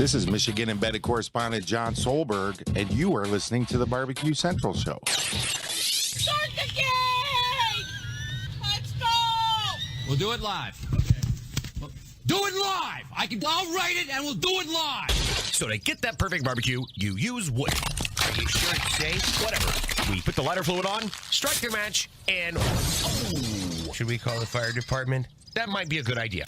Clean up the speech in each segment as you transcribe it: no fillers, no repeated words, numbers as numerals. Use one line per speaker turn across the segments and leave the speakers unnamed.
This is Michigan embedded correspondent John Solberg, and you are listening to the BBQ Central Show.
Start the game! Let's go!
We'll do it live. Okay. Do it live! I'll write it and we'll do it live!
So to get that perfect barbecue, you use wood. Are you sure it's safe? Whatever. We put the lighter fluid on, strike your match, and... Oh! Should we call the fire department? That might be a good idea.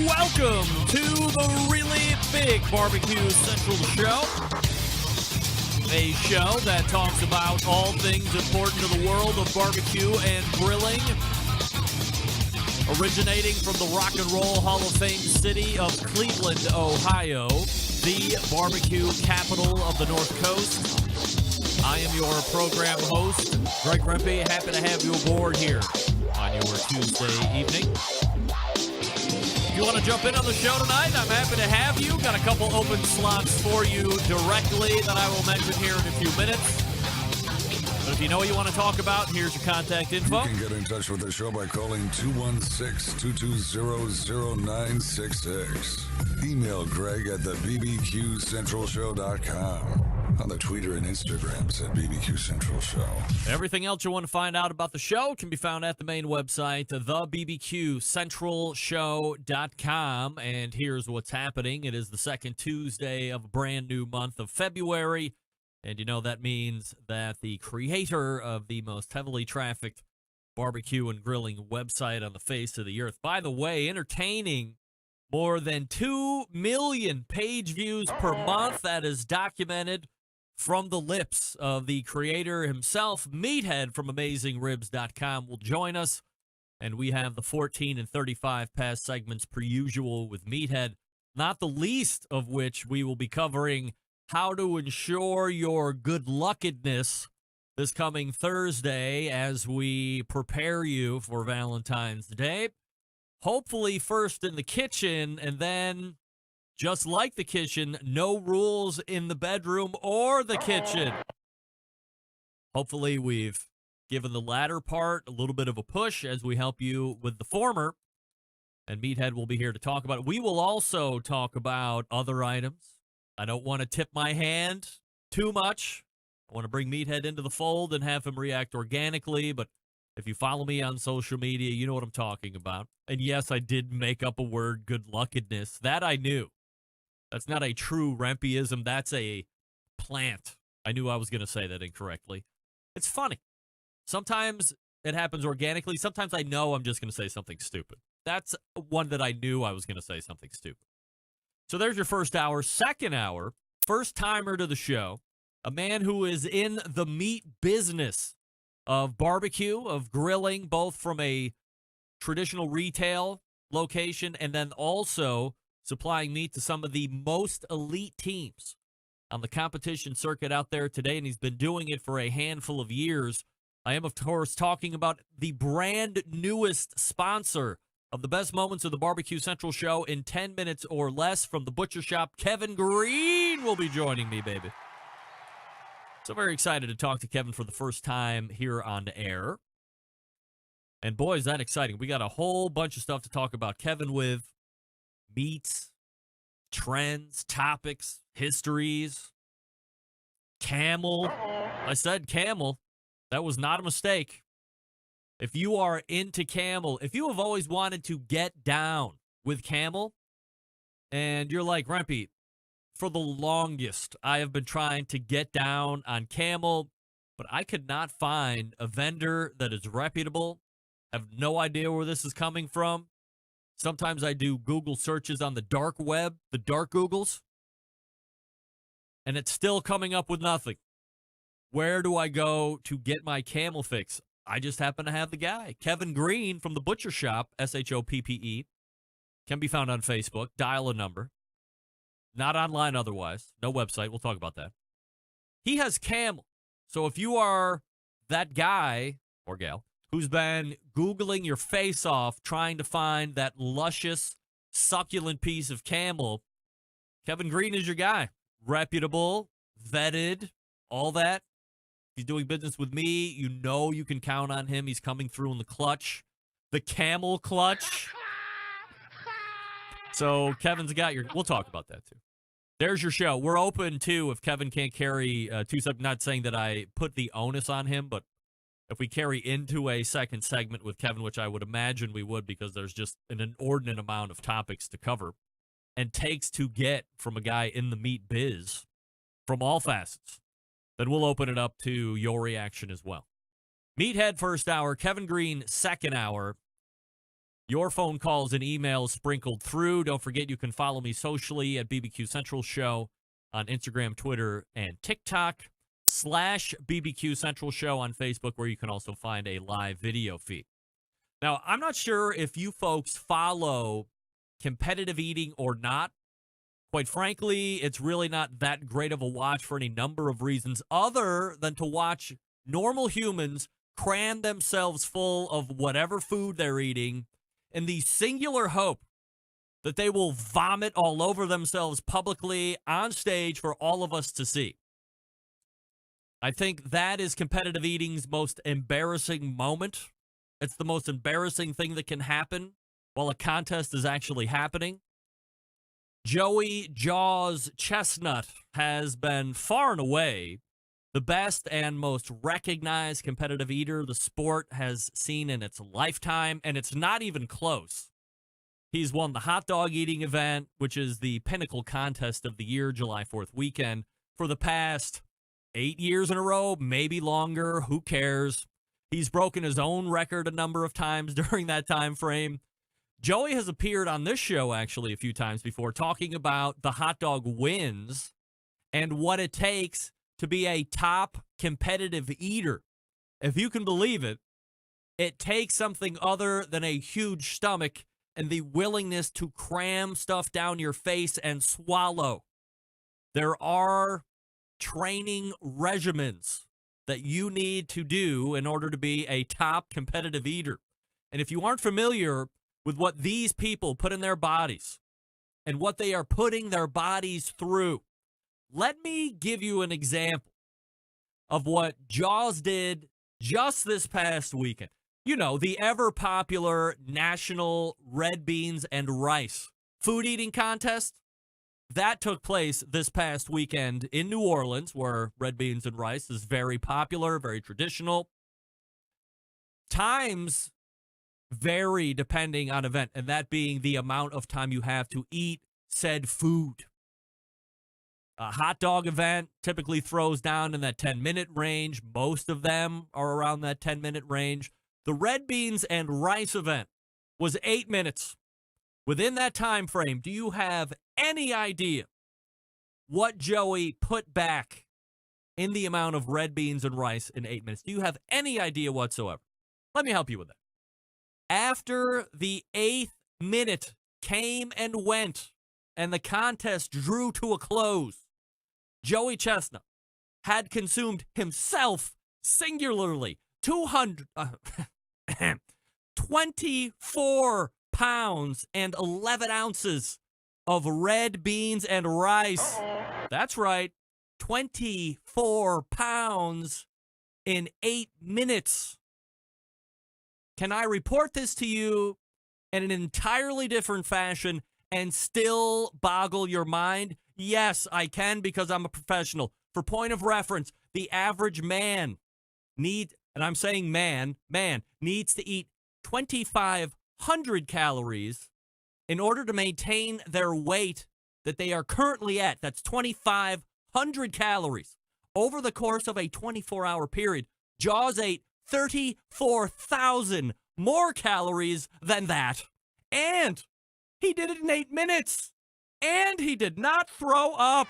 Welcome to the really big BBQ Central Show, a show that talks about all things important to the world of barbecue and grilling, originating from the Rock and Roll Hall of Fame city of Cleveland, Ohio, the barbecue capital of the North Coast. I am your program host, Greg Rempe. Happy to have you aboard here on your Tuesday evening. If you want to jump in on the show tonight, I'm happy to have you. Got a couple open slots for you directly that I will mention here in a few minutes. But if you know what you want to talk about, here's your contact info.
You can get in touch with the show by calling 216-220-0966. Email Greg at the BBQCentralShow.com. On the Twitter and Instagrams at BBQ Central Show.
Everything else you want to find out about the show can be found at the main website, thebbqcentralshow.com. And here's what's happening. It is the second Tuesday of a brand new month of February. And you know that means that the creator of the most heavily trafficked barbecue and grilling website on the face of the earth, by the way, entertaining more than 2 million page views per month. That is documented from the lips of the creator himself. Meathead from AmazingRibs.com will join us, and we have the 14 and 35 past segments per usual with Meathead, not the least of which we will be covering how to ensure your good luckedness this coming Thursday as we prepare you for Valentine's Day. Hopefully first in the kitchen, and then, just like the kitchen, no rules in the bedroom or the kitchen. Hopefully we've given the latter part a little bit of a push as we help you with the former. And Meathead will be here to talk about it. We will also talk about other items. I don't want to tip my hand too much. I want to bring Meathead into the fold and have him react organically, but if you follow me on social media, you know what I'm talking about. And yes, I did make up a word, good luckedness. That I knew. That's not a true Rempeism. That's a plant. I knew I was going to say that incorrectly. It's funny. Sometimes it happens organically. Sometimes I know I'm just going to say something stupid. That's one that I knew I was going to say something stupid. So there's your first hour. Second hour, first timer to the show, a man who is in the meat business of barbecue, of grilling, both from a traditional retail location and then also supplying meat to some of the most elite teams on the competition circuit out there today, and he's been doing it for a handful of years. I am, of course, talking about the brand newest sponsor of the best moments of the BBQ Central Show in 10 minutes or less from the Butcher Shop. Kevin Green will be joining me, baby. So very excited to talk to Kevin for the first time here on air. And boy, is that exciting. We got a whole bunch of stuff to talk about Kevin with. Meats, trends, topics, histories, camel. I said camel. That was not a mistake. If you are into camel, if you have always wanted to get down with camel, and you're like, Rempe, for the longest, I have been trying to get down on camel, but I could not find a vendor that is reputable. I have no idea where this is coming from. Sometimes I do Google searches on the dark web, the dark Googles, and it's still coming up with nothing. Where do I go to get my camel fix? I just happen to have the guy, Kevin Green from the Butcher Shop, SHOPPE. Can be found on Facebook. Dial a number. not online otherwise, no website. We'll talk about that. He has camel. So if you are that guy or gal who's been Googling your face off trying to find that luscious, succulent piece of camel, Kevin Green is your guy. Reputable, vetted, all that. He's doing business with me. You know you can count on him. He's coming through in the clutch. The camel clutch. So Kevin's got your... We'll talk about that, too. There's your show. We're open, too, if Kevin can't carry two... Not saying that I put the onus on him, but if we carry into a second segment with Kevin, which I would imagine we would because there's just an inordinate amount of topics to cover and takes to get from a guy in the meat biz from all facets, then we'll open it up to your reaction as well. Meathead first hour, Kevin Green second hour. Your phone calls and emails sprinkled through. Don't forget you can follow me socially at BBQ Central Show on Instagram, Twitter, and TikTok, /BBQ Central Show on Facebook, where you can also find a live video feed. Now, I'm not sure if you folks follow competitive eating or not. Quite frankly, it's really not that great of a watch for any number of reasons other than to watch normal humans cram themselves full of whatever food they're eating in the singular hope that they will vomit all over themselves publicly on stage for all of us to see. I think that is competitive eating's most embarrassing moment. It's the most embarrassing thing that can happen while a contest is actually happening. Joey Jaws Chestnut has been far and away the best and most recognized competitive eater the sport has seen in its lifetime, and it's not even close. He's won the hot dog eating event, which is the pinnacle contest of the year, July 4th weekend, for the past 8 years in a row, maybe longer, who cares? He's broken his own record a number of times during that time frame. Joey has appeared on this show, actually, a few times before, talking about the hot dog wins and what it takes to be a top competitive eater. If you can believe it, it takes something other than a huge stomach and the willingness to cram stuff down your face and swallow. There are training regimens that you need to do in order to be a top competitive eater. And if you aren't familiar with what these people put in their bodies and what they are putting their bodies through, let me give you an example of what Jaws did just this past weekend. You know, the ever-popular National Red Beans and Rice food eating contest. That took place this past weekend in New Orleans, where red beans and rice is very popular, very traditional. Times vary depending on event, and that being the amount of time you have to eat said food. A hot dog event typically throws down in that 10-minute range. Most of them are around that 10-minute range. The red beans and rice event was 8 minutes. Within that time frame, do you have any idea what Joey put back in the amount of red beans and rice in 8 minutes? Do you have any idea whatsoever? Let me help you with that. After the 8th minute came and went and the contest drew to a close, Joey Chestnut had consumed himself singularly 24 pounds and 11 ounces of red beans and rice. That's right, 24 pounds in 8 minutes. Can I report this to you in an entirely different fashion and still boggle your mind? Yes, I can, because I'm a professional. For point of reference, the average man needs, and I'm saying man needs to eat 2,500 calories in order to maintain their weight that they are currently at. That's 2,500 calories. Over the course of a 24-hour period, Jaws ate 34,000 more calories than that. And he did it in 8 minutes. And he did not throw up.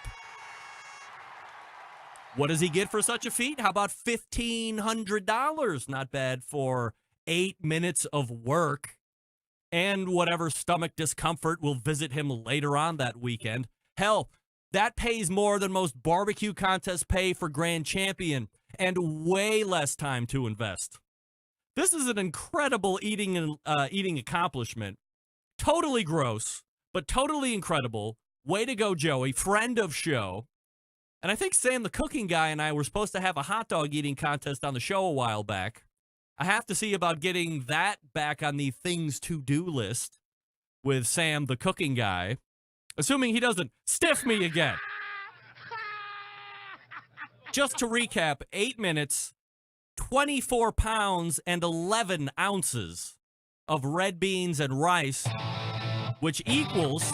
What does he get for such a feat? How about $1,500? Not bad for 8 minutes of work. And whatever stomach discomfort will visit him later on that weekend. Hell, that pays more than most barbecue contests pay for grand champion and way less time to invest. This is an incredible eating accomplishment. Totally gross, but totally incredible. Way to go, Joey, friend of show. And I think Sam, the cooking guy, and I were supposed to have a hot dog eating contest on the show a while back. I have to see about getting that back on the things to do list with Sam, the cooking guy, assuming he doesn't stiff me again. Just to recap, 8 minutes, 24 pounds and 11 ounces of red beans and rice, which equals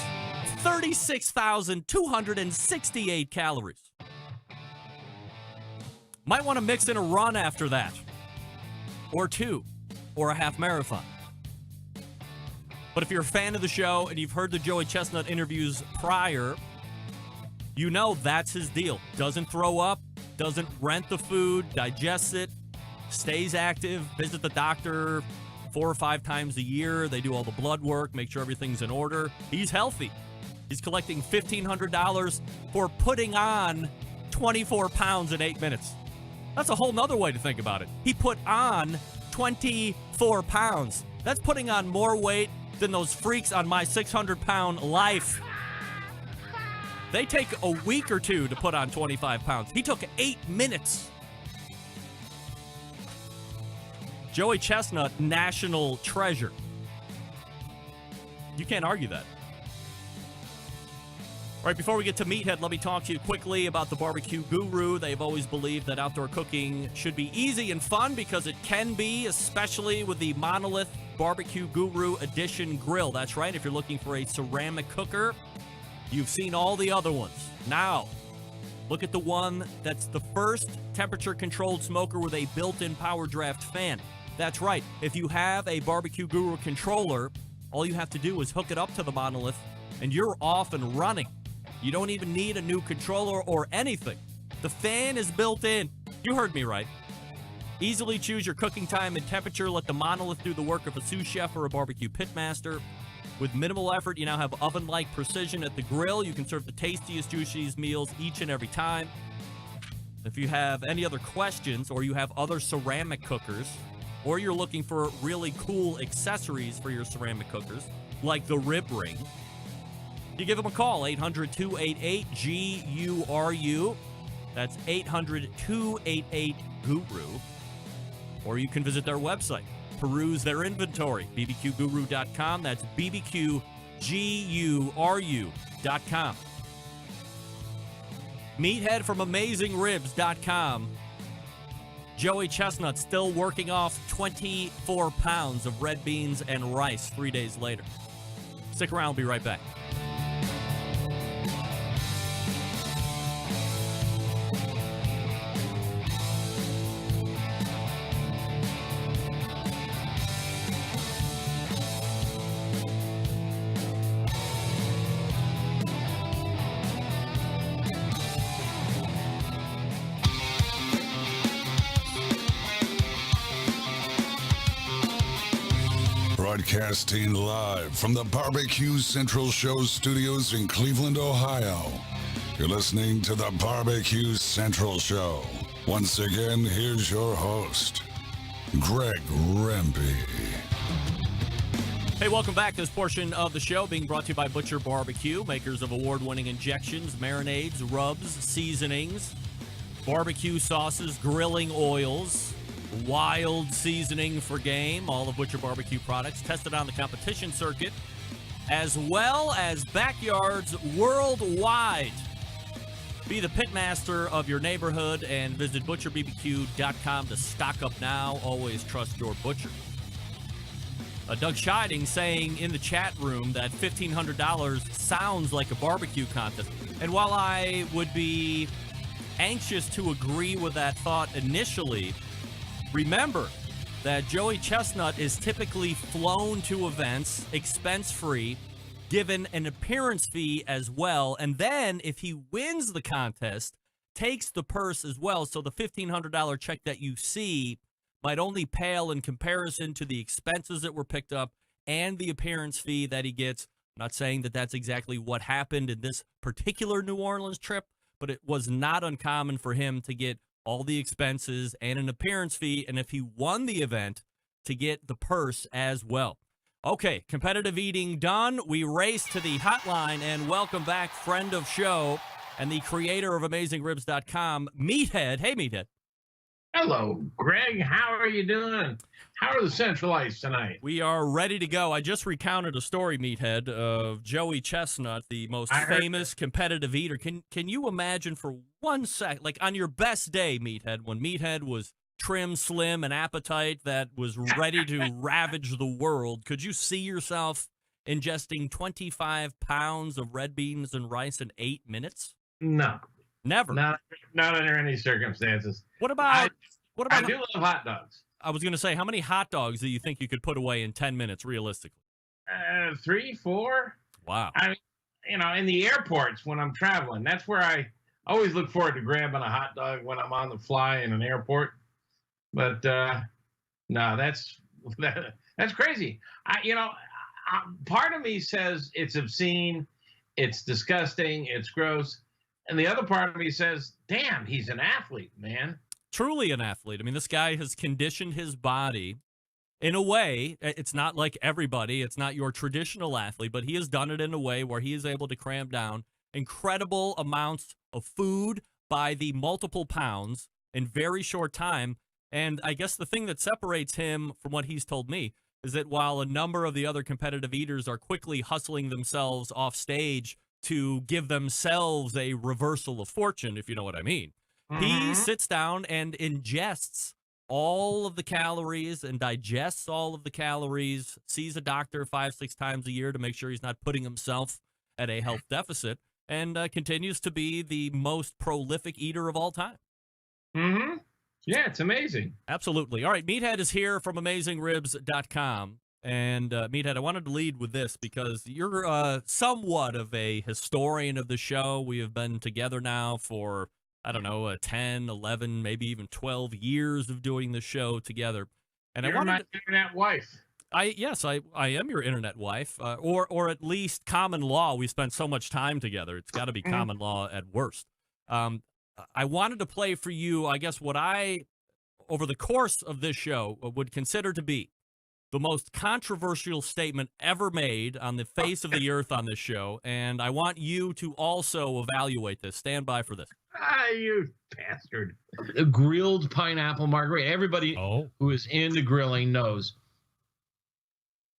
36,268 calories. Might want to mix in a run after that, or two, or a half marathon. But if you're a fan of the show and you've heard the Joey Chestnut interviews prior, you know that's his deal. Doesn't throw up, doesn't rent the food, digests it, stays active, visit the doctor 4 or 5 times a year. They do all the blood work, make sure everything's in order. He's healthy. He's collecting $1,500 for putting on 24 pounds in 8 minutes. That's a whole nother way to think about it. He put on 24 pounds. That's putting on more weight than those freaks on My 600-Pound Life. They take a week or two to put on 25 pounds. He took 8 minutes. Joey Chestnut, national treasure. You can't argue that. All right, before we get to Meathead, let me talk to you quickly about the Barbecue Guru. They've always believed that outdoor cooking should be easy and fun because it can be, especially with the Monolith Barbecue Guru Edition grill. That's right, if you're looking for a ceramic cooker, you've seen all the other ones. Now, look at the one that's the first temperature-controlled smoker with a built-in power draft fan. That's right, if you have a Barbecue Guru controller, all you have to do is hook it up to the Monolith, and you're off and running. You don't even need a new controller or anything. The fan is built in. You heard me right. Easily choose your cooking time and temperature. Let the Monolith do the work of a sous chef or a barbecue pitmaster. With minimal effort, you now have oven-like precision at the grill. You can serve the tastiest, juiciest meals each and every time. If you have any other questions, or you have other ceramic cookers, or you're looking for really cool accessories for your ceramic cookers, like the rib ring, you give them a call, 800-288-GURU. That's 800-288-GURU. Or you can visit their website, peruse their inventory, bbqguru.com. That's bbqguru.com. Meathead from AmazingRibs.com. Joey Chestnut still working off 24 pounds of red beans and rice 3 days later. Stick around, we'll be right back.
Broadcasting live from the Barbecue Central Show studios in Cleveland, Ohio. You're listening to the Barbecue Central Show. Once again, here's your host, Greg Rempe.
Hey, welcome back. This portion of the show being brought to you by Butcher Barbecue, makers of award-winning injections, marinades, rubs, seasonings, barbecue sauces, grilling oils, wild seasoning for game, all of Butcher Barbecue products tested on the competition circuit, as well as backyards worldwide. Be the pitmaster of your neighborhood and visit butcherbbq.com to stock up now. Always trust your butcher. Doug Scheiding saying in the chat room that $1,500 sounds like a barbecue contest. And while I would be anxious to agree with that thought initially, remember that Joey Chestnut is typically flown to events, expense-free, given an appearance fee as well, and then if he wins the contest, takes the purse as well. So the $1,500 check that you see might only pale in comparison to the expenses that were picked up and the appearance fee that he gets Not saying that that's exactly what happened in this particular New Orleans trip, but it was not uncommon for him to get all the expenses and an appearance fee, and if he won the event, to get the purse as well. Okay, competitive eating done. We race to the hotline and welcome back friend of show and the creator of AmazingRibs.com, Meathead. Hey, Meathead.
Hello, Greg. How are you doing? How are the Centralites tonight?
We are ready to go. I just recounted a story, Meathead, of Joey Chestnut, the most famous competitive eater. Can you imagine for 1 sec, like on your best day, Meathead, when Meathead was trim, slim, and appetite that was ready to ravage the world, could you see yourself ingesting 25 pounds of red beans and rice in 8 minutes?
No.
Never.
Not under any circumstances.
What about
I do love hot dogs.
I was going to say, how many hot dogs do you think you could put away in 10 minutes, realistically?
3, 4.
Wow.
I mean, in the airports when I'm traveling, that's where I always look forward to grabbing a hot dog when I'm on the fly in an airport. But no, that's crazy. Part of me says it's obscene, it's disgusting, it's gross, and the other part of me says, "Damn, he's an athlete, man."
Truly an athlete. I mean, this guy has conditioned his body in a way. It's not like everybody. It's not your traditional athlete, but he has done it in a way where he is able to cram down incredible amounts of food by the multiple pounds in very short time. And I guess the thing that separates him from what he's told me is that while a number of the other competitive eaters are quickly hustling themselves off stage to give themselves a reversal of fortune, if you know what I mean, he sits down and ingests all of the calories and digests all of the calories, sees a doctor 5-6 times a year to make sure he's not putting himself at a health deficit, and continues to be the most prolific eater of all time.
Mm-hmm. Yeah, it's amazing.
Absolutely. All right, Meathead is here from AmazingRibs.com. And, Meathead, I wanted to lead with this because you're somewhat of a historian of the show. We have been together now for, 10, 11, maybe even 12 years of doing the show together. And
You're my internet wife.
Yes, I am your internet wife, or at least common law. We spent so much time together. It's got to be common law at worst. I wanted to play for you, I guess, what I, over the course of this show, would consider to be the most controversial statement ever made on the face of the earth on this show, and I want you to also evaluate this. Stand by for this.
You bastard. A grilled pineapple margarita. Everybody who is into grilling knows.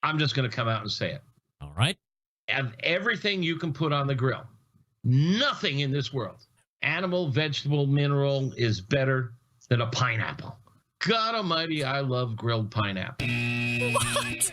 I'm just going to come out and say it.
All right.
Of everything you can put on the grill, nothing in this world, animal, vegetable, mineral, is better than a pineapple. God almighty, I love grilled pineapple.
What?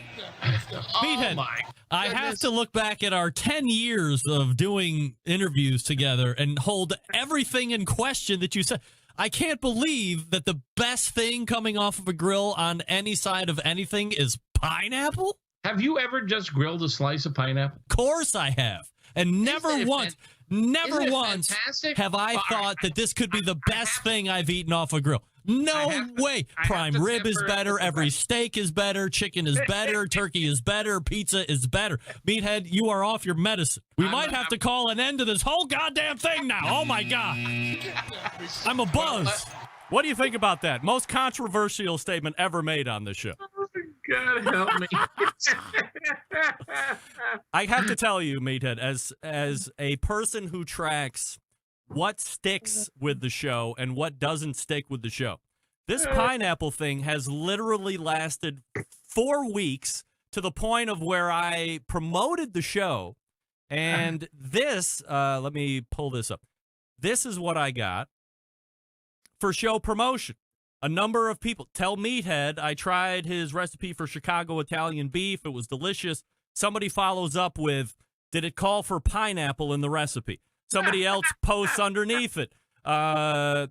Oh my
I have to look back at our 10 years of doing interviews together and hold everything in question that you said. I can't believe that the best thing coming off of a grill on any side of anything is pineapple.
Have you ever just grilled a slice of pineapple?
Of course I have. And never once
fantastic?
have I thought that this could be the best thing I've eaten off a grill. No way. Prime rib is better. Every steak is better. Chicken is better. Turkey is better. Pizza is better. Meathead, you are off your medicine. We might have to call an end to this whole goddamn thing now. Oh, my God. I'm a buzz. What do you think about that? Most controversial statement ever made on this show.
God help me.
I have to tell you, Meathead, as a person who tracks what sticks with the show and what doesn't stick with the show, this pineapple thing has literally lasted 4 weeks to the point of where I promoted the show. And this, let me pull this up. This is what I got for show promotion. A number of people tell Meathead I tried his recipe for Chicago Italian beef. It was delicious. Somebody follows up with, did it call for pineapple in the recipe? Somebody else posts underneath it. Diane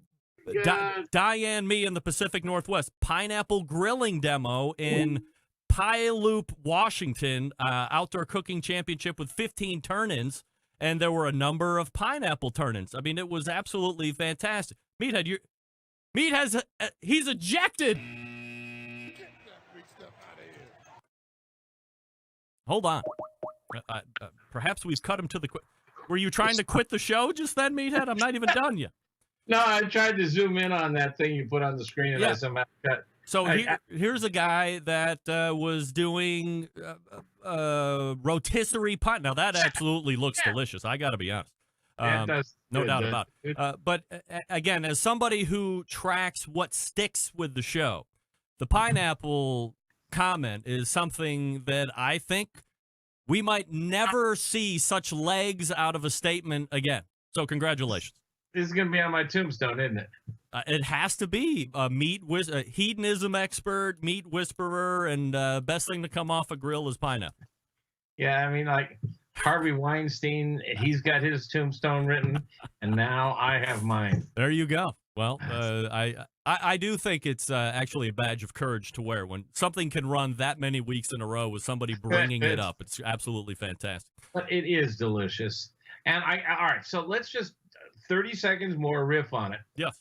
Me in the Pacific Northwest. Pineapple grilling demo in Puyallup, Washington. Outdoor cooking championship with 15 turn-ins. And there were a number of pineapple turn-ins. I mean, it was absolutely fantastic. Meathead, he's ejected. Hold on. Perhaps we've cut him to the quick. Were you trying to quit the show just then, Meathead? I'm not even done yet.
No, I tried to zoom in on that thing you put on the screen, and
Yeah.
I somehow cut.
So here's a guy that was doing rotisserie pie. Now, that absolutely looks delicious. I got to be honest.
It does
No
good,
doubt
does
about it. But again, as somebody who tracks what sticks with the show, the pineapple comment is something that I think we might never see such legs out of a statement again. So congratulations.
This is going to be on my tombstone, isn't it?
It has to be a hedonism expert, meat whisperer, and best thing to come off a grill is pineapple.
Yeah, I mean, like Harvey Weinstein, he's got his tombstone written, and now I have mine.
There you go. Well, I do think it's actually a badge of courage to wear when something can run that many weeks in a row with somebody bringing it up. It's absolutely fantastic.
But it is delicious. And all right, so let's just 30 seconds more riff on it.
Yes.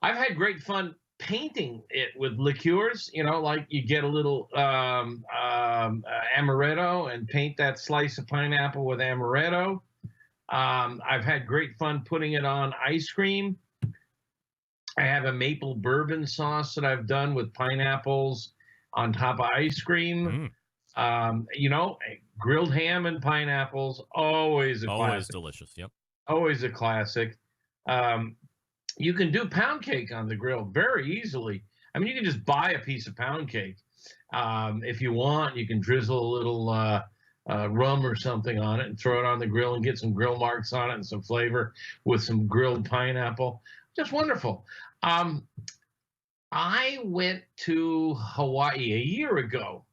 I've had great fun painting it with liqueurs, like you get a little amaretto and paint that slice of pineapple with amaretto. I've had great fun putting it on ice cream. I have a maple bourbon sauce that I've done with pineapples on top of ice cream. Grilled ham and pineapples, always a classic.
Always delicious, yep.
Always a classic. You can do pound cake on the grill very easily. I mean, you can just buy a piece of pound cake. If you want, you can drizzle a little rum or something on it and throw it on the grill and get some grill marks on it and some flavor with some grilled pineapple. Just wonderful. I went to Hawaii a year ago.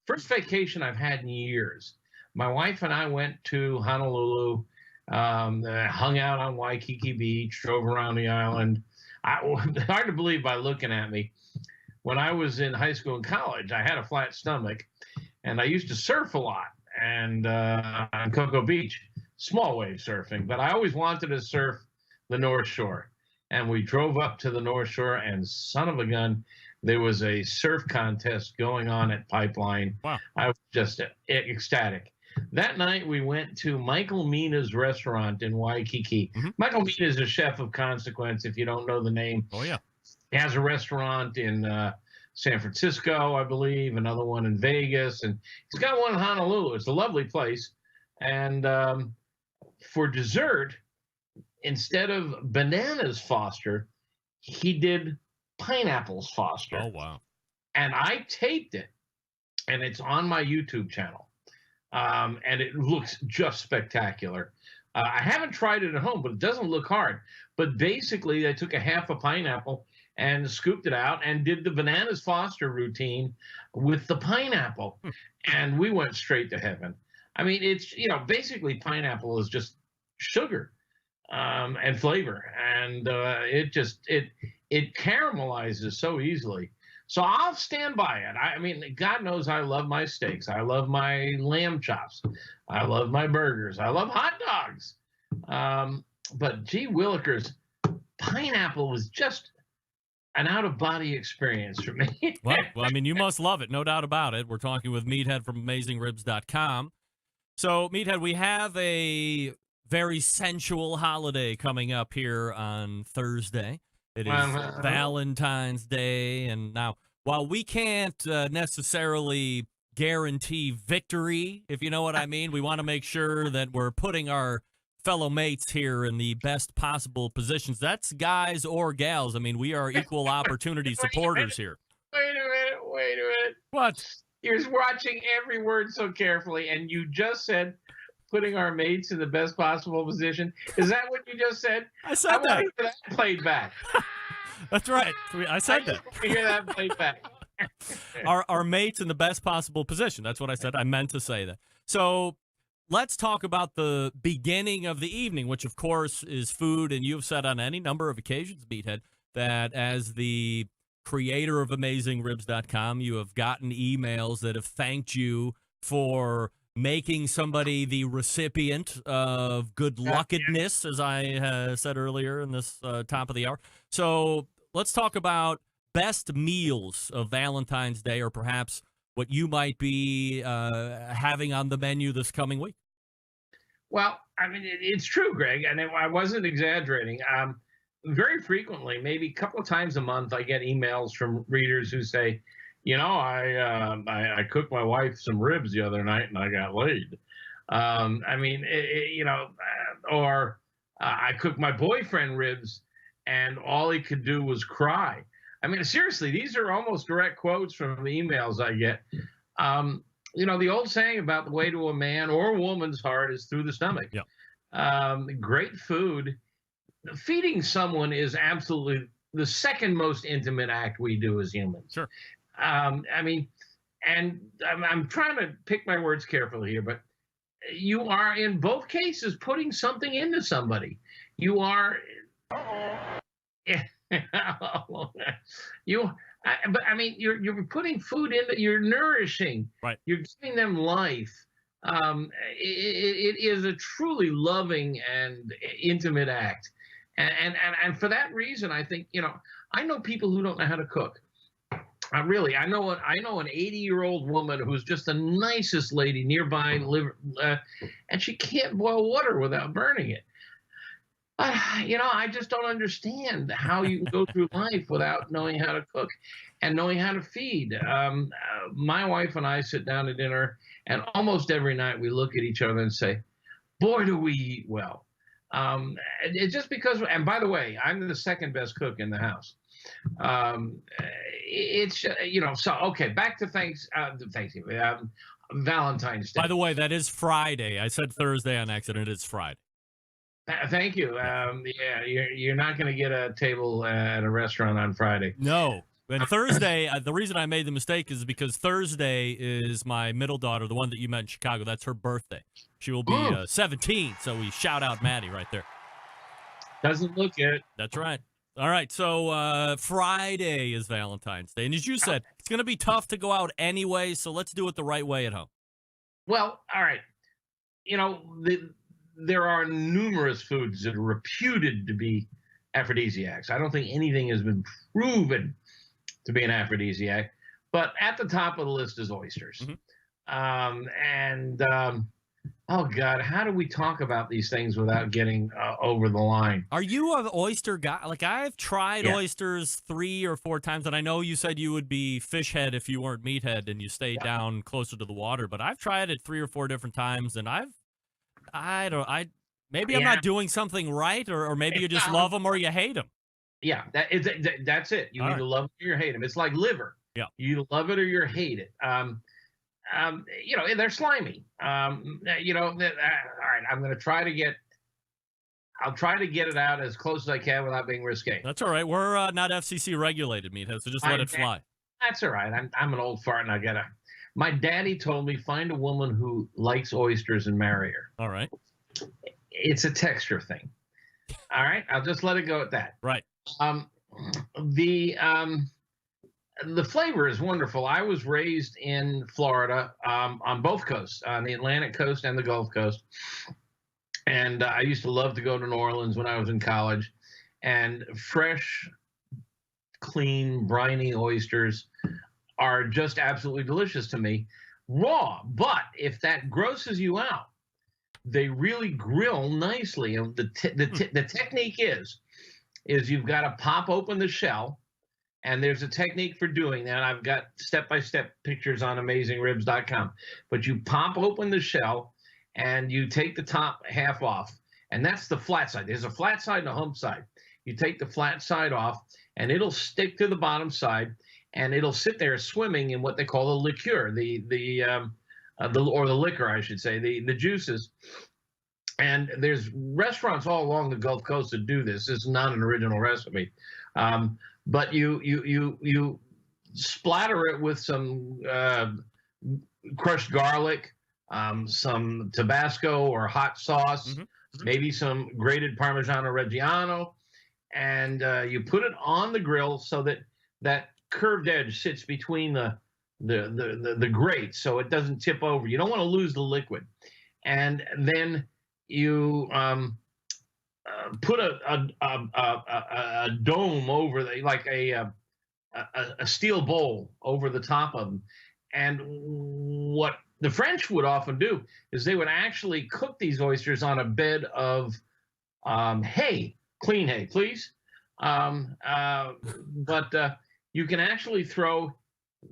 First vacation I've had in years. My wife and I went to Honolulu. Hung out on Waikiki Beach, drove around the island. Hard to believe by looking at me. When I was in high school and college, I had a flat stomach, and I used to surf a lot and on Cocoa Beach, small wave surfing. But I always wanted to surf the North Shore, and we drove up to the North Shore, and son of a gun, there was a surf contest going on at Pipeline.
Wow!
I was just ecstatic. That night, we went to Michael Mina's restaurant in Waikiki. Michael Mina is a chef of consequence, if you don't know the name.
Oh, yeah.
He has a restaurant in San Francisco, I believe, another one in Vegas, and he's got one in Honolulu. It's a lovely place. And for dessert, instead of bananas Foster, he did pineapples Foster.
Oh, wow.
And I taped it, and it's on my YouTube channel. And it looks just spectacular. I haven't tried it at home, but it doesn't look hard. But basically, I took a half a pineapple and scooped it out and did the bananas Foster routine with the pineapple. And we went straight to heaven. I mean, it's, basically pineapple is just sugar and flavor. And it caramelizes so easily. So I'll stand by it. I mean, God knows I love my steaks. I love my lamb chops. I love my burgers. I love hot dogs. But gee willikers, pineapple was just an out-of-body experience for me.
well, I mean, you must love it, no doubt about it. We're talking with Meathead from AmazingRibs.com. So, Meathead, we have a very sensual holiday coming up here on Thursday. It is Valentine's Day, and now, while we can't necessarily guarantee victory, if you know what I mean, we want to make sure that we're putting our fellow mates here in the best possible positions. That's guys or gals. I mean, we are equal opportunity supporters here.
Wait a minute.
What?
You're watching every word so carefully, and you just said putting our mates in the best possible position. Is that what you just said?
I said that.
I want to hear that played back.
That's right. I said that.
I want to hear that played back.
Our mates in the best possible position. That's what I said. I meant to say that. So let's talk about the beginning of the evening, which, of course, is food. And you've said on any number of occasions, Meathead, that as the creator of AmazingRibs.com, you have gotten emails that have thanked you for making somebody the recipient of good luckedness, as I said earlier in this top of the hour. So let's talk about best meals of Valentine's Day, or perhaps what you might be having on the menu this coming week.
Well, I mean, it's true, Greg, and I wasn't exaggerating. Very frequently, maybe a couple of times a month, I get emails from readers who say, I cooked my wife some ribs the other night and I got laid. Or I cooked my boyfriend ribs and all he could do was cry. I mean, seriously, these are almost direct quotes from the emails I get. The old saying about the way to a man or a woman's heart is through the stomach.
Yeah.
Great food. Feeding someone is absolutely the second most intimate act we do as humans.
Sure.
I'm trying to pick my words carefully here, but you are in both cases putting something into somebody. You are. You're putting food in that you're nourishing.
Right.
You're giving them life. It is a truly loving and intimate act. And for that reason, I think, I know people who don't know how to cook. I know an 80-year-old woman who's just the nicest lady nearby, and she can't boil water without burning it. I just don't understand how you can go through life without knowing how to cook and knowing how to feed. My wife and I sit down to dinner, and almost every night we look at each other and say, boy, do we eat well. It's just because, and by the way, I'm the second best cook in the house. Okay, back to Thanksgiving, Valentine's Day.
By the way, that is Friday. I said Thursday on accident. It's Friday.
Thank you. You're not going to get a table at a restaurant on Friday.
No. And Thursday, the reason I made the mistake is because Thursday is my middle daughter, the one that you met in Chicago. That's her birthday. She will be 17, so we shout out Maddie right there.
Doesn't look it.
That's right. All right, so Friday is Valentine's Day. And as you said, it's going to be tough to go out anyway, so let's do it the right way at home.
Well, all right. There are numerous foods that are reputed to be aphrodisiacs. I don't think anything has been proven to be an aphrodisiac, but at the top of the list is oysters.
Mm-hmm.
Oh God, how do we talk about these things without getting over the line?
Are you an oyster guy? Like, I've tried oysters 3 or 4 times, and I know you said you would be fish head if you weren't meathead and you stayed down closer to the water, but I've tried it 3 or 4 different times, and maybe I'm not doing something right, or maybe you just love them or you hate them.
Yeah, that's it. You either love it or you hate them. It's like liver.
Yeah.
You either love it or you hate it. They're slimy. All right, I'll try to get it out as close as I can without being risque.
That's all right. We're not FCC regulated, Meathead, so just let it fly.
That's all right. I'm an old fart, and my daddy told me, find a woman who likes oysters and marry her.
All right.
It's a texture thing. All right, I'll just let it go at that.
Right.
The flavor is wonderful. I was raised in Florida, on both coasts, on the Atlantic coast and the Gulf Coast. And I used to love to go to New Orleans when I was in college. And fresh, clean, briny oysters are just absolutely delicious to me. Raw, but if that grosses you out, they really grill nicely. And the technique is you've got to pop open the shell. And there's a technique for doing that. I've got step-by-step pictures on AmazingRibs.com. But you pop open the shell, and you take the top half off. And that's the flat side. There's a flat side and a hump side. You take the flat side off, and it'll stick to the bottom side, and it'll sit there swimming in what they call the liqueur, the liquor, I should say, the juices. And there's restaurants all along the Gulf Coast that do this. This is not an original recipe. But you splatter it with some crushed garlic, some Tabasco or hot sauce, maybe some grated Parmigiano Reggiano, and you put it on the grill so that curved edge sits between the grate so it doesn't tip over. You don't want to lose the liquid. And then you put a dome over like a steel bowl over the top of them, And what the French would often do is they would actually cook these oysters on a bed of hay, clean hay, please. But you can actually throw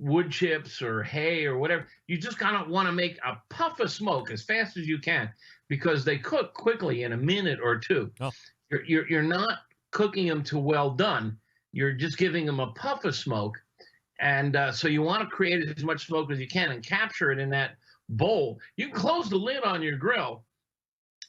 wood chips or hay or whatever. You just kind of want to make a puff of smoke as fast as you can because they cook quickly in a minute or two.
Oh.
You're not cooking them to well done. You're just giving them a puff of smoke. And so you want to create as much smoke as you can and capture it in that bowl. You can close the lid on your grill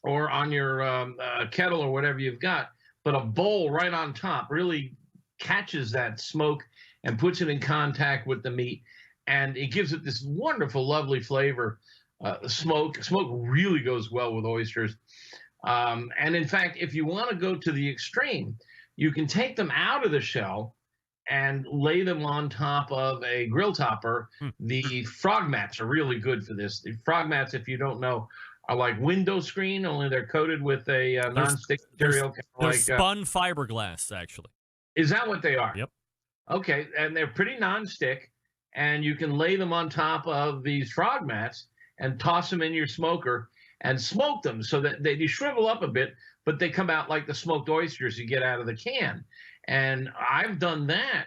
or on your kettle or whatever you've got, but a bowl right on top really catches that smoke and puts it in contact with the meat, and it gives it this wonderful, lovely flavor. Smoke really goes well with oysters. And in fact, if you want to go to the extreme, you can take them out of the shell and lay them on top of a grill topper. The frog mats are really good for this. The frog mats, if you don't know, are like window screen, only they're coated with a non-stick material.
They're spun fiberglass, actually.
Is that what they are?
Yep.
Okay, and they're pretty non-stick, and you can lay them on top of these frog mats and toss them in your smoker and smoke them so that they shrivel up a bit, but they come out like the smoked oysters you get out of the can. And I've done that,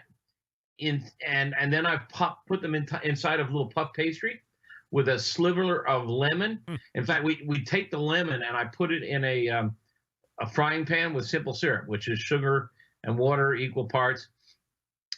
and then I've put them inside of little puff pastry with a sliver of lemon. In fact, we take the lemon and I put it in a frying pan with simple syrup, which is sugar and water equal parts.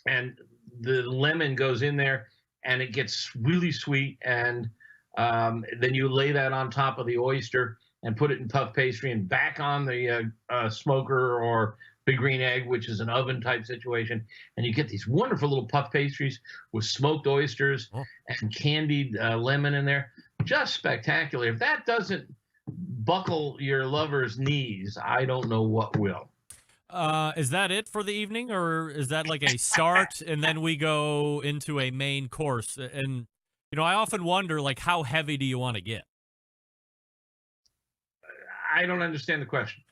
And the lemon goes in there and it gets really sweet. And then you lay that on top of the oyster and put it in puff pastry and back on the smoker or Big Green Egg, which is an oven type situation. And you get these wonderful little puff pastries with smoked oysters and candied lemon in there. Just spectacular. If that doesn't buckle your lover's knees, I don't know what will.
Is that it for the evening, or is that like a start and then we go into a main course? And, you know, I often wonder, like, how heavy do you want to get?
I don't understand the question.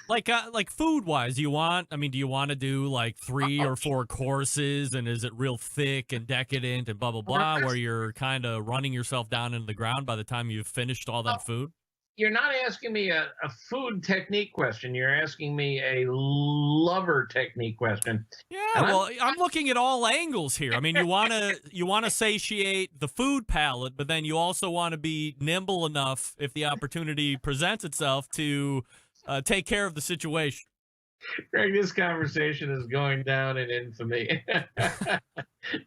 Like food-wise, do you want to do like 3 or 4 courses, and is it real thick and decadent and blah, blah, blah, where you're kind of running yourself down into the ground by the time you've finished all that food?
You're not asking me a food technique question. You're asking me a lover technique question.
Yeah, well, I'm looking at all angles here. I mean, you want to satiate the food palate, but then you also want to be nimble enough if the opportunity presents itself to take care of the situation.
Greg, this conversation is going down in infamy.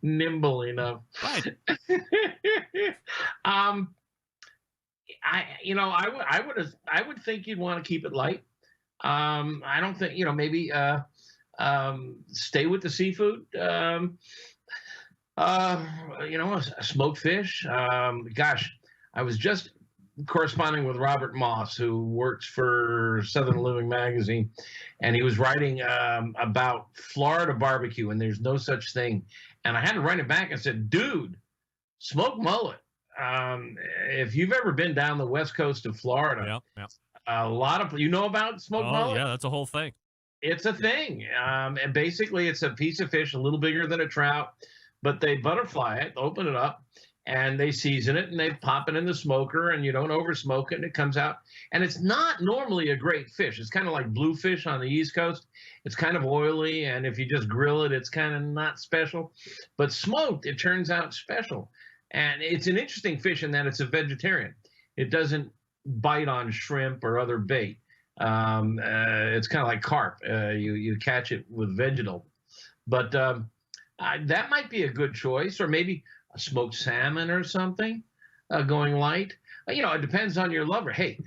Nimble enough.
Right.
I would think you'd want to keep it light. I don't think, maybe stay with the seafood. A smoked fish. Gosh, I was just corresponding with Robert Moss, who works for Southern Living magazine, and he was writing about Florida barbecue, and there's no such thing. And I had to write it back and said, dude, smoked mullet. If you've ever been down the west coast of Florida, a lot of about smoked mullet.
Yeah, that's a whole thing.
It's a thing, and basically it's a piece of fish a little bigger than a trout, but they butterfly it, open it up, and they season it, and they pop it in the smoker, and you don't over smoke it, and it comes out. And it's not normally a great fish. It's kind of like bluefish on the East Coast. It's kind of oily, and if you just grill it, it's kind of not special. But smoked, it turns out special. And it's an interesting fish in that it's a vegetarian. It doesn't bite on shrimp or other bait. It's kind of like carp. You catch it with vegetal. But that might be a good choice, or maybe a smoked salmon or something, going light. It depends on your lover. Hey,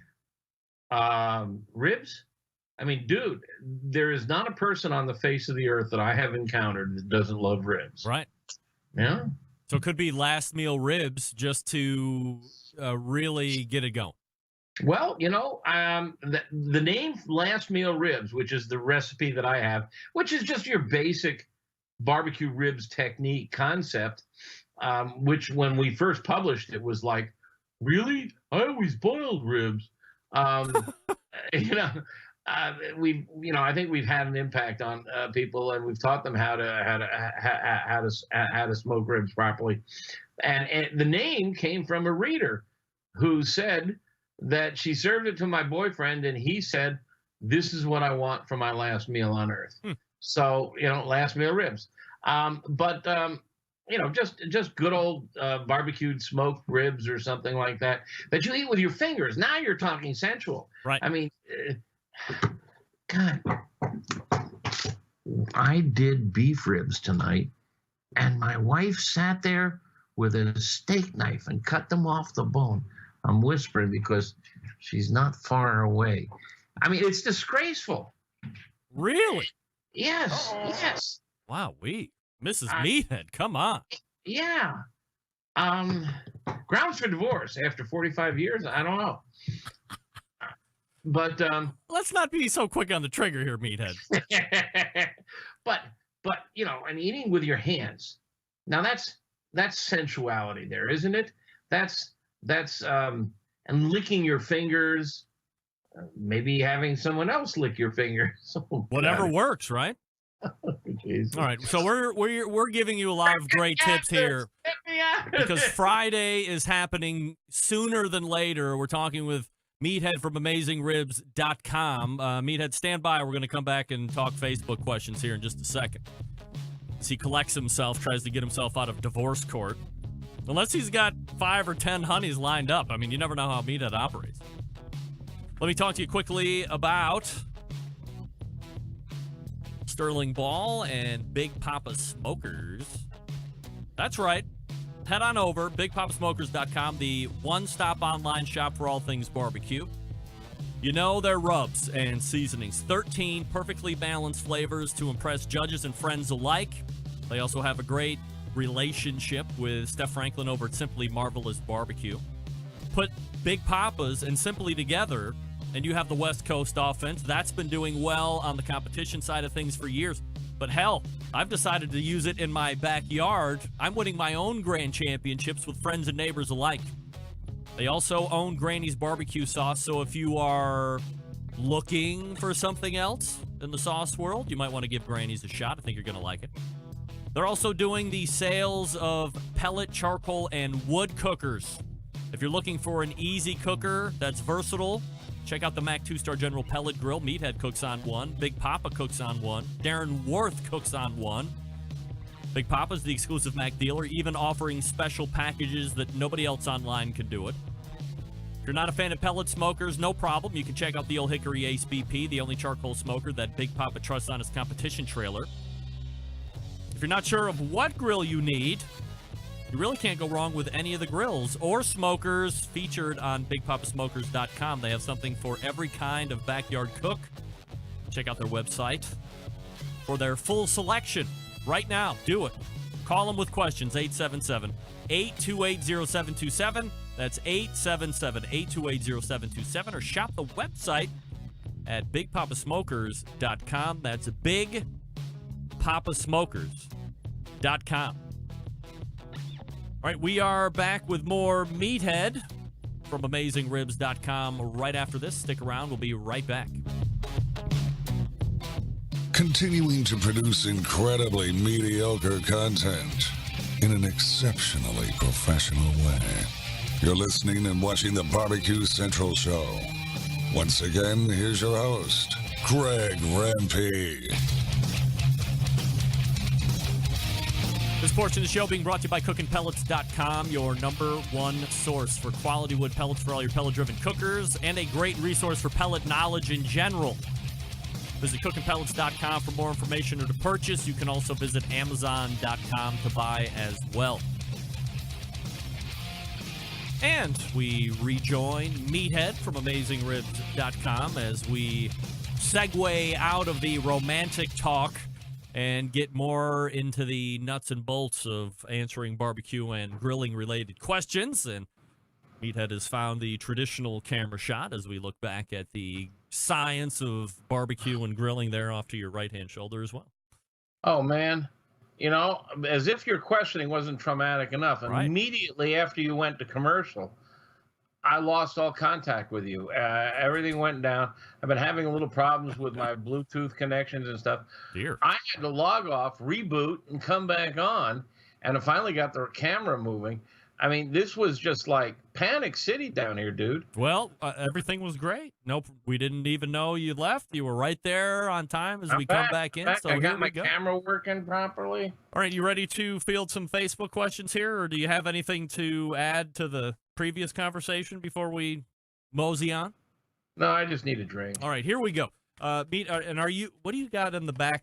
ribs? I mean, dude, there is not a person on the face of the earth that I have encountered that doesn't love ribs.
Right.
Yeah.
So it could be last meal ribs just to really get it going.
Well, the name last meal ribs, which is the recipe that I have, which is just your basic barbecue ribs technique concept, which when we first published, it was like, really? I always boiled ribs. I think we've had an impact on people, and we've taught them how to smoke ribs properly. And the name came from a reader who said that she served it to my boyfriend, and he said, "This is what I want for my last meal on earth." So, last meal ribs. Just good old barbecued smoked ribs or something like that you eat with your fingers. Now you're talking sensual.
Right.
I mean, God, I did beef ribs tonight, and my wife sat there with a steak knife and cut them off the bone. I'm whispering because she's not far away. I mean, it's disgraceful.
Really?
Yes, yes.
Wow, Mrs. Meathead, come on.
Yeah. Grounds for divorce after 45 years? I don't know. But
let's not be so quick on the trigger here, Meathead.
but and eating with your hands. Now that's sensuality there, isn't it? That's and licking your fingers, maybe having someone else lick your fingers.
Whatever works, right?
Jesus.
All right, so we're giving you a lot of great tips here because Friday is happening sooner than later. We're talking with Meathead from AmazingRibs.com. Meathead, stand by. We're going to come back and talk Facebook questions here in just a second. As he collects himself, tries to get himself out of divorce court. Unless he's got 5 or 10 honeys lined up. I mean, you never know how Meathead operates. Let me talk to you quickly about Sterling Ball and Big Papa Smokers. That's right. Head on over, BigPapaSmokers.com, the one-stop online shop for all things barbecue. You know their rubs and seasonings. 13 perfectly balanced flavors to impress judges and friends alike. They also have a great relationship with Steph Franklin over at Simply Marvelous Barbecue. Put Big Papa's and Simply together, and you have the West Coast offense. That's been doing well on the competition side of things for years. But hell, I've decided to use it in my backyard. I'm winning my own grand championships with friends and neighbors alike. They also own Granny's barbecue sauce, so if you are looking for something else in the sauce world, you might want to give Granny's a shot. I think you're going to like it. They're also doing the sales of pellet, charcoal, and wood cookers. If you're looking for an easy cooker that's versatile, check out the Mac 2-Star General Pellet Grill. Meathead cooks on one. Big Papa cooks on one. Darren Worth cooks on one. Big Papa's the exclusive Mac dealer, even offering special packages that nobody else online can do it. If you're not a fan of pellet smokers, no problem. You can check out the Old Hickory Ace BP, the only charcoal smoker that Big Papa trusts on his competition trailer. If you're not sure of what grill you need, you really can't go wrong with any of the grills or smokers featured on BigPapaSmokers.com. They have something for every kind of backyard cook. Check out their website for their full selection. Right now, do it. Call them with questions, 877-828-0727. That's 877-828-0727. Or shop the website at BigPapaSmokers.com. That's BigPapaSmokers.com. All right, we are back with more Meathead from AmazingRibs.com right after this. Stick around. We'll be right back.
Continuing to produce incredibly mediocre content in an exceptionally professional way. You're listening and watching the Barbecue Central Show. Once again, here's your host, Greg Rempe.
This portion of the show being brought to you by CookingPellets.com, your number one source for quality wood pellets for all your pellet-driven cookers, and a great resource for pellet knowledge in general. Visit CookingPellets.com for more information or to purchase. You can also visit Amazon.com to buy as well. And we rejoin Meathead from AmazingRibs.com as we segue out of the romantic talk and get more into the nuts and bolts of answering barbecue and grilling related questions. And Meathead has found the traditional camera shot as we look back at the science of barbecue and grilling there off to your right-hand shoulder as well.
Oh, man. You know, as if your questioning wasn't traumatic enough.
Right.
Immediately after you went to commercial, I lost all contact with you. Everything went down. I've been having a little problems with my Bluetooth connections and stuff.
Dear.
I had to log off, reboot, and come back on, and I finally got the camera moving. I mean, this was just like Panic City down here, dude.
Well, everything was great. Nope, we didn't even know you left. You were right there on time as we come back in. So
I
here
got my
we go.
camera working properly.
All right, you ready to field some Facebook questions here, or do you have anything to add to the previous conversation before we mosey on?
No, I just need a drink.
All right, here we go. What do you got in the back,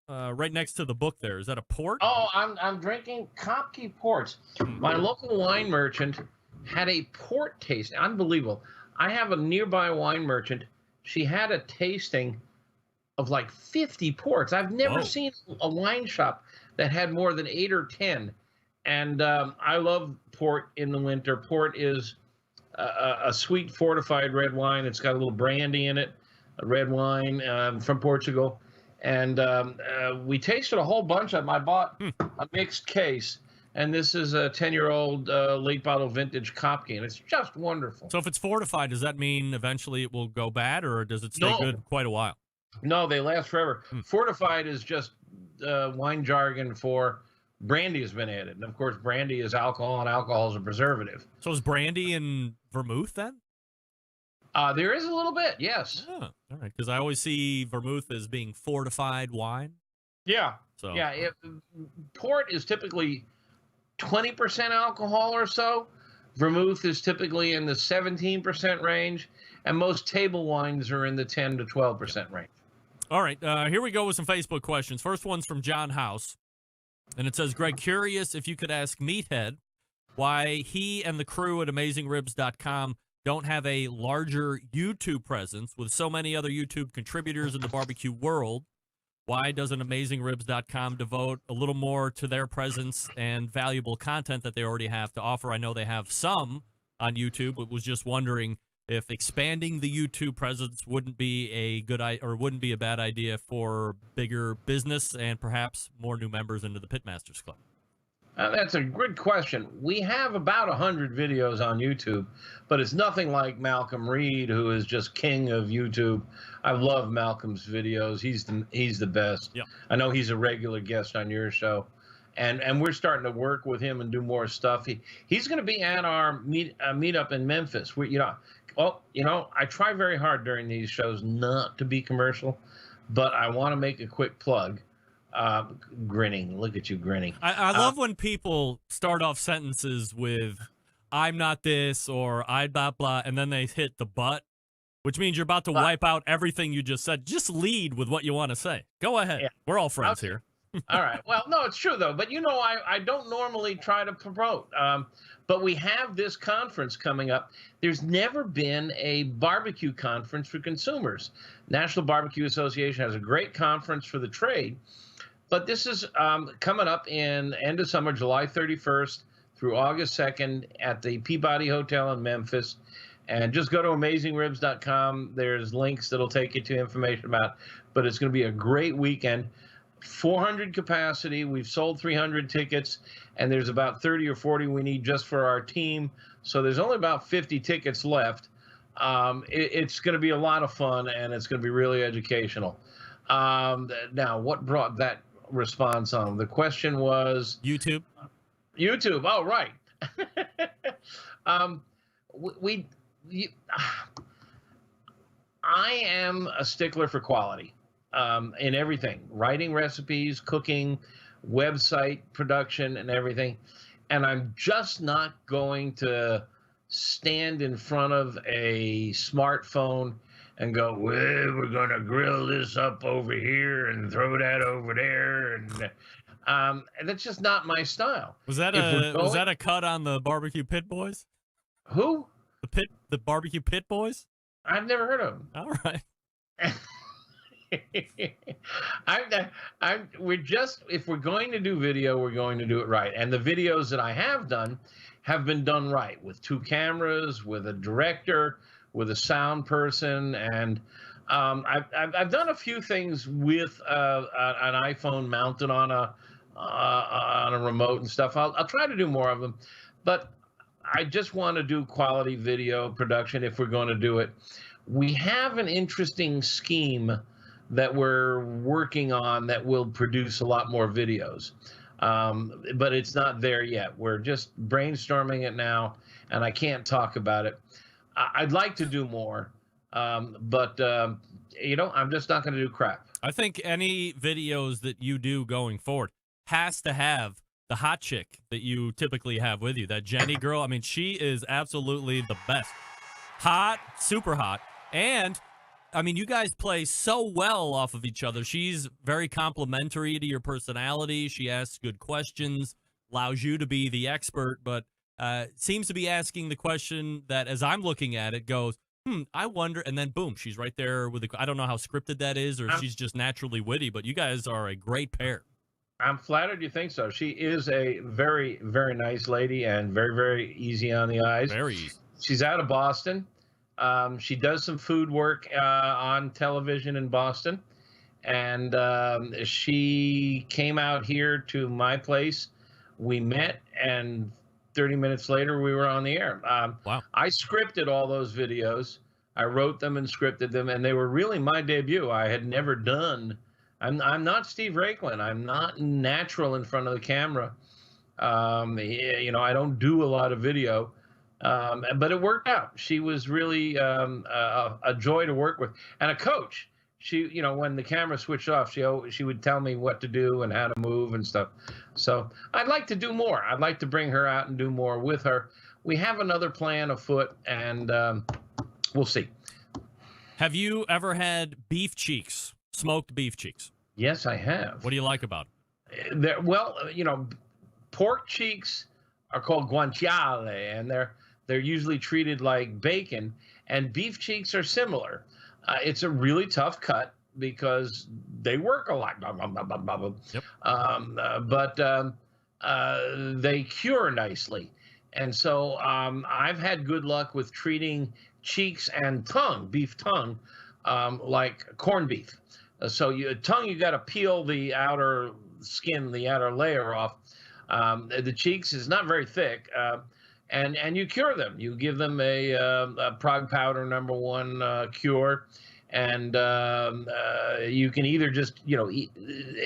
right next to the book there? Is that a port?
Oh, I'm drinking Kopke ports. My local wine merchant had a port tasting. Unbelievable. I have a nearby wine merchant. She had a tasting of like 50 ports. I've never seen a wine shop that had more than 8 or 10. And I love port in the winter. Port is a sweet fortified red wine. It's got a little brandy in it, a red wine from Portugal. And we tasted a whole bunch of them. I bought a mixed case, and this is a 10-year-old late bottle vintage Kopke, and it's just wonderful.
So if it's fortified, does that mean eventually it will go bad, or does it stay good quite a while?
No, they last forever. Fortified is just wine jargon for brandy has been added. And, of course, brandy is alcohol, and alcohol is a preservative.
So is brandy and vermouth then?
There is a little bit, yes.
Oh, all right, because I always see vermouth as being fortified wine.
Yeah.
So
Yeah, port is typically 20% alcohol or so. Vermouth is typically in the 17% range, and most table wines are in the 10 to 12% range.
All right, here we go with some Facebook questions. First one's from John House, and it says, Greg, curious if you could ask Meathead why he and the crew at AmazingRibs.com don't have a larger YouTube presence with so many other YouTube contributors in the barbecue world. Why doesn't AmazingRibs.com devote a little more to their presence and valuable content that they already have to offer? I know they have some on YouTube, but was just wondering if expanding the YouTube presence wouldn't be a bad idea for bigger business and perhaps more new members into the Pitmasters Club.
That's a good question. We have about 100 videos on YouTube, but it's nothing like Malcolm Reed, who is just king of YouTube. I love Malcolm's videos. He's the best.
Yep.
I know he's a regular guest on your show, and we're starting to work with him and do more stuff. He's going to be at our meetup in Memphis. I try very hard during these shows not to be commercial, but I want to make a quick plug. Grinning. Look at you grinning.
I love when people start off sentences with, I'm not this, or I blah, blah, and then they hit the but, which means you're about to wipe out everything you just said. Just lead with what you want to say. Go ahead. Yeah. We're all friends here.
All right. Well, no, it's true, though. But, I don't normally try to promote. But we have this conference coming up. There's never been a barbecue conference for consumers. National Barbecue Association has a great conference for the trade. But this is coming up in end of summer, July 31st through August 2nd at the Peabody Hotel in Memphis. And just go to AmazingRibs.com. There's links that'll take you to information about it. But it's going to be a great weekend. 400 capacity. We've sold 300 tickets, and there's about 30 or 40 we need just for our team. So there's only about 50 tickets left. It's going to be a lot of fun, and it's going to be really educational. Now, what brought that response on? The question was
YouTube.
Oh, right. I am a stickler for quality in everything, writing recipes, cooking, website production, and everything. And I'm just not going to stand in front of a smartphone and go, well, we're going to grill this up over here and throw that over there. And that's just not my style.
Was that a cut on the Barbecue Pit Boys?
Who?
The Barbecue Pit Boys?
I've never heard of them.
All right.
If we're going to do video, we're going to do it right. And the videos that I have done have been done right, with 2 cameras, with a director, with a sound person, and I've done a few things with an iPhone mounted on a remote and stuff. I'll try to do more of them, but I just want to do quality video production if we're going to do it. We have an interesting scheme that we're working on that will produce a lot more videos. But it's not there yet. We're just brainstorming it now, and I can't talk about it. I'd like to do more, but I'm just not going to do crap.
I think any videos that you do going forward has to have the hot chick that you typically have with you, that Jenny girl. I mean, she is absolutely the best. Hot, super hot. And, I mean, you guys play so well off of each other. She's very complimentary to your personality. She asks good questions, allows you to be the expert, but seems to be asking the question that, as I'm looking at it, goes, I wonder, and then boom, she's right there with I don't know how scripted that is, or she's just naturally witty, but you guys are a great pair.
I'm flattered you think so. She is a very, very nice lady and very, very easy on the eyes.
Very easy.
She's out of Boston. She does some food work on television in Boston. And she came out here to my place. We met, and 30 minutes later, we were on the air.
Wow.
I scripted all those videos. I wrote them and scripted them, and they were really my debut. I had never done. I'm not Steve Raiklen. I'm not natural in front of the camera. I don't do a lot of video, but it worked out. She was really a joy to work with, and a coach. She, when the camera switched off, she would tell me what to do and how to move and stuff. So I'd like to do more. I'd like to bring her out and do more with her. We have another plan afoot, and we'll see.
Have you ever had beef cheeks, smoked beef cheeks?
Yes, I have.
What do you like about
it? Well, pork cheeks are called guanciale, and they're usually treated like bacon, and beef cheeks are similar. It's a really tough cut because they work a lot.
Yep.
But they cure nicely. And so I've had good luck with treating cheeks and tongue, beef tongue, like corned beef. So you got to peel the outer skin, the outer layer off. The cheeks is not very thick, and you cure them. You give them a prog powder #1 cure, and you can either just eat,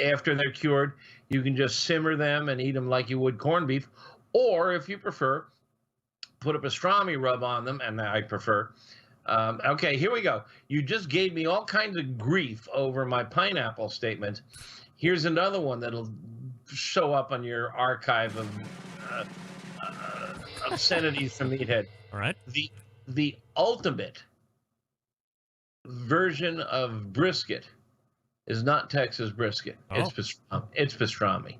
after they're cured, you can just simmer them and eat them like you would corned beef, or if you prefer, put a pastrami rub on them, and I prefer. Okay, here we go. You just gave me all kinds of grief over my pineapple statement. Here's another one that'll show up on your archive of obscenities from Meathead.
All right.
The ultimate version of brisket is not Texas brisket.
Oh.
It's pastrami.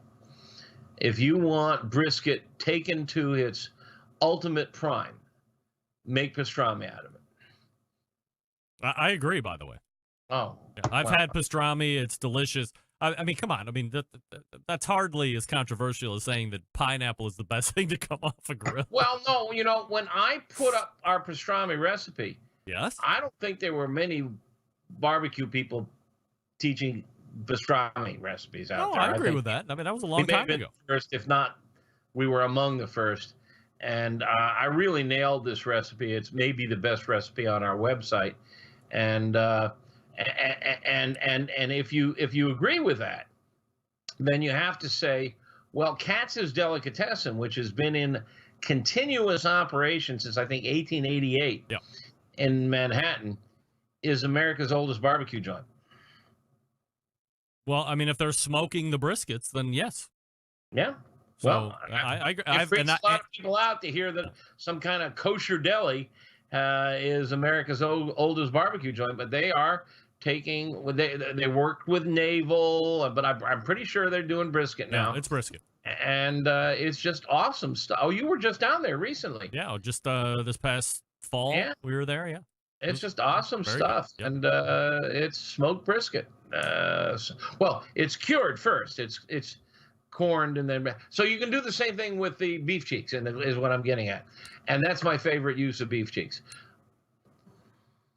If you want brisket taken to its ultimate prime, make pastrami out of it.
I agree, by the way.
Oh.
Yeah, I've had pastrami. It's delicious. I mean, come on. I mean, that's hardly as controversial as saying that pineapple is the best thing to come off a grill.
Well, no, when I put up our pastrami recipe,
yes,
I don't think there were many barbecue people teaching pastrami recipes out there.
I agree with that. I mean, that was a long time ago.
First, if not, we were among the first. And I really nailed this recipe. It's maybe the best recipe on our website. And if you agree with that, then you have to say, well, Katz's Delicatessen, which has been in continuous operation since I think 1888 in Manhattan, is America's oldest barbecue joint.
Well, I mean, if they're smoking the briskets, then yes.
Yeah.
So
well,
it
freaks a lot of people out to hear that some kind of kosher deli is America's oldest barbecue joint, but they are taking. They worked with Naval, but I'm pretty sure they're doing brisket now.
Yeah, it's brisket,
and it's just awesome stuff. Oh, you were just down there recently?
Yeah, just this past fall, we were there. Yeah,
it's just awesome stuff,
yep.
And it's smoked brisket. Well, it's cured first. It's corned and then so you can do the same thing with the beef cheeks, and is what I'm getting at, and that's my favorite use of beef cheeks.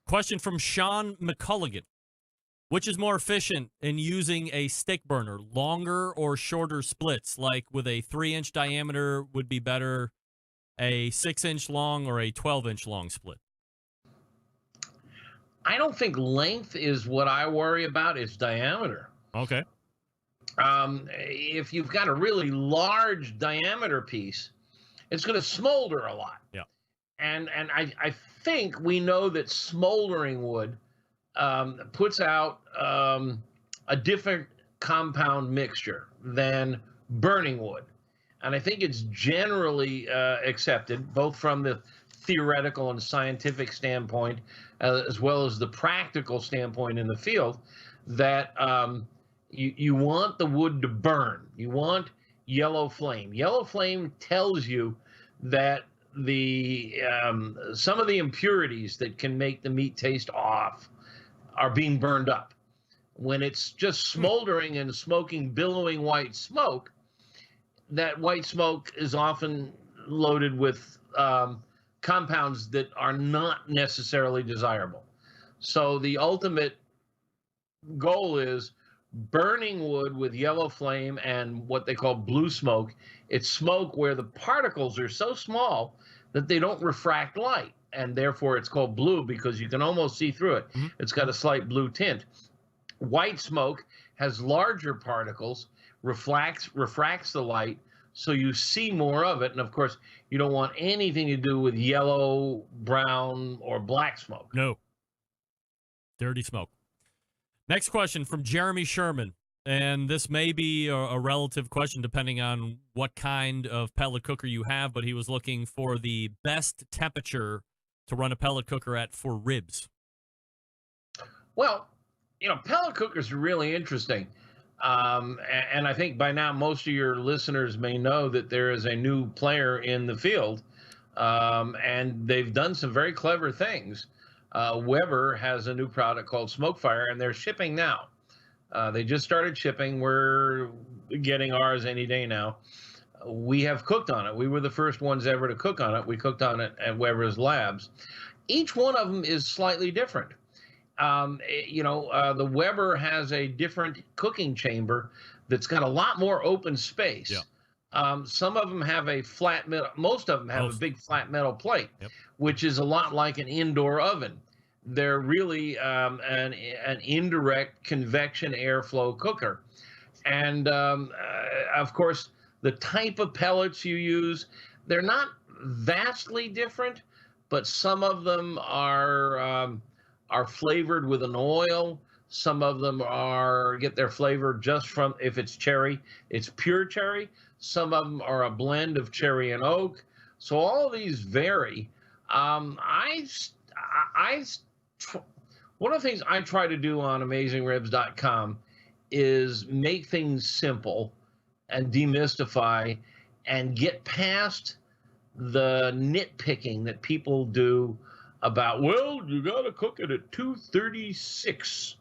Question from Sean McCulligan: which is more efficient in using a stick burner, longer or shorter splits? Like with a 3-inch diameter would be better a 6-inch long or a 12-inch long split?
I don't think length is what I worry about. It's diameter.
Okay.
If you've got a really large diameter piece, it's going to smolder a lot.
Yeah.
And I think we know that smoldering wood puts out a different compound mixture than burning wood. And I think it's generally accepted, both from the theoretical and scientific standpoint, as well as the practical standpoint in the field, that you want the wood to burn. You want yellow flame. Yellow flame tells you that the some of the impurities that can make the meat taste off are being burned up. When it's just smoldering and smoking, billowing white smoke, that white smoke is often loaded with compounds that are not necessarily desirable. So the ultimate goal is burning wood with yellow flame and what they call blue smoke. It's smoke where the particles are so small that they don't refract light, and therefore it's called blue because you can almost see through it. Mm-hmm. It's got a slight blue tint. White smoke has larger particles, refracts the light, so you see more of it. And of course, you don't want anything to do with yellow, brown, or black smoke.
No. Dirty smoke. Next question from Jeremy Sherman. And this may be a relative question depending on what kind of pellet cooker you have, but he was looking for the best temperature to run a pellet cooker at for ribs.
Well, pellet cookers are really interesting. And I think by now most of your listeners may know that there is a new player in the field, and they've done some very clever things. Weber has a new product called Smokefire, and they're shipping now. They just started shipping. We're getting ours any day now. We have cooked on it. We were the first ones ever to cook on it. We cooked on it at Weber's Labs. Each one of them is slightly different. The Weber has a different cooking chamber that's got a lot more open space. Yeah. Some of them have a flat metal, most of them have a big flat metal plate, yep, which is a lot like an indoor oven. They're really an indirect convection airflow cooker. And of course, the type of pellets you use, they're not vastly different, but some of them are flavored with an oil. Some of them get their flavor just from, if it's cherry, it's pure cherry. Some of them are a blend of cherry and oak. So all of these vary. One of the things I try to do on AmazingRibs.com is make things simple and demystify and get past the nitpicking that people do about, well, you got to cook it at 236.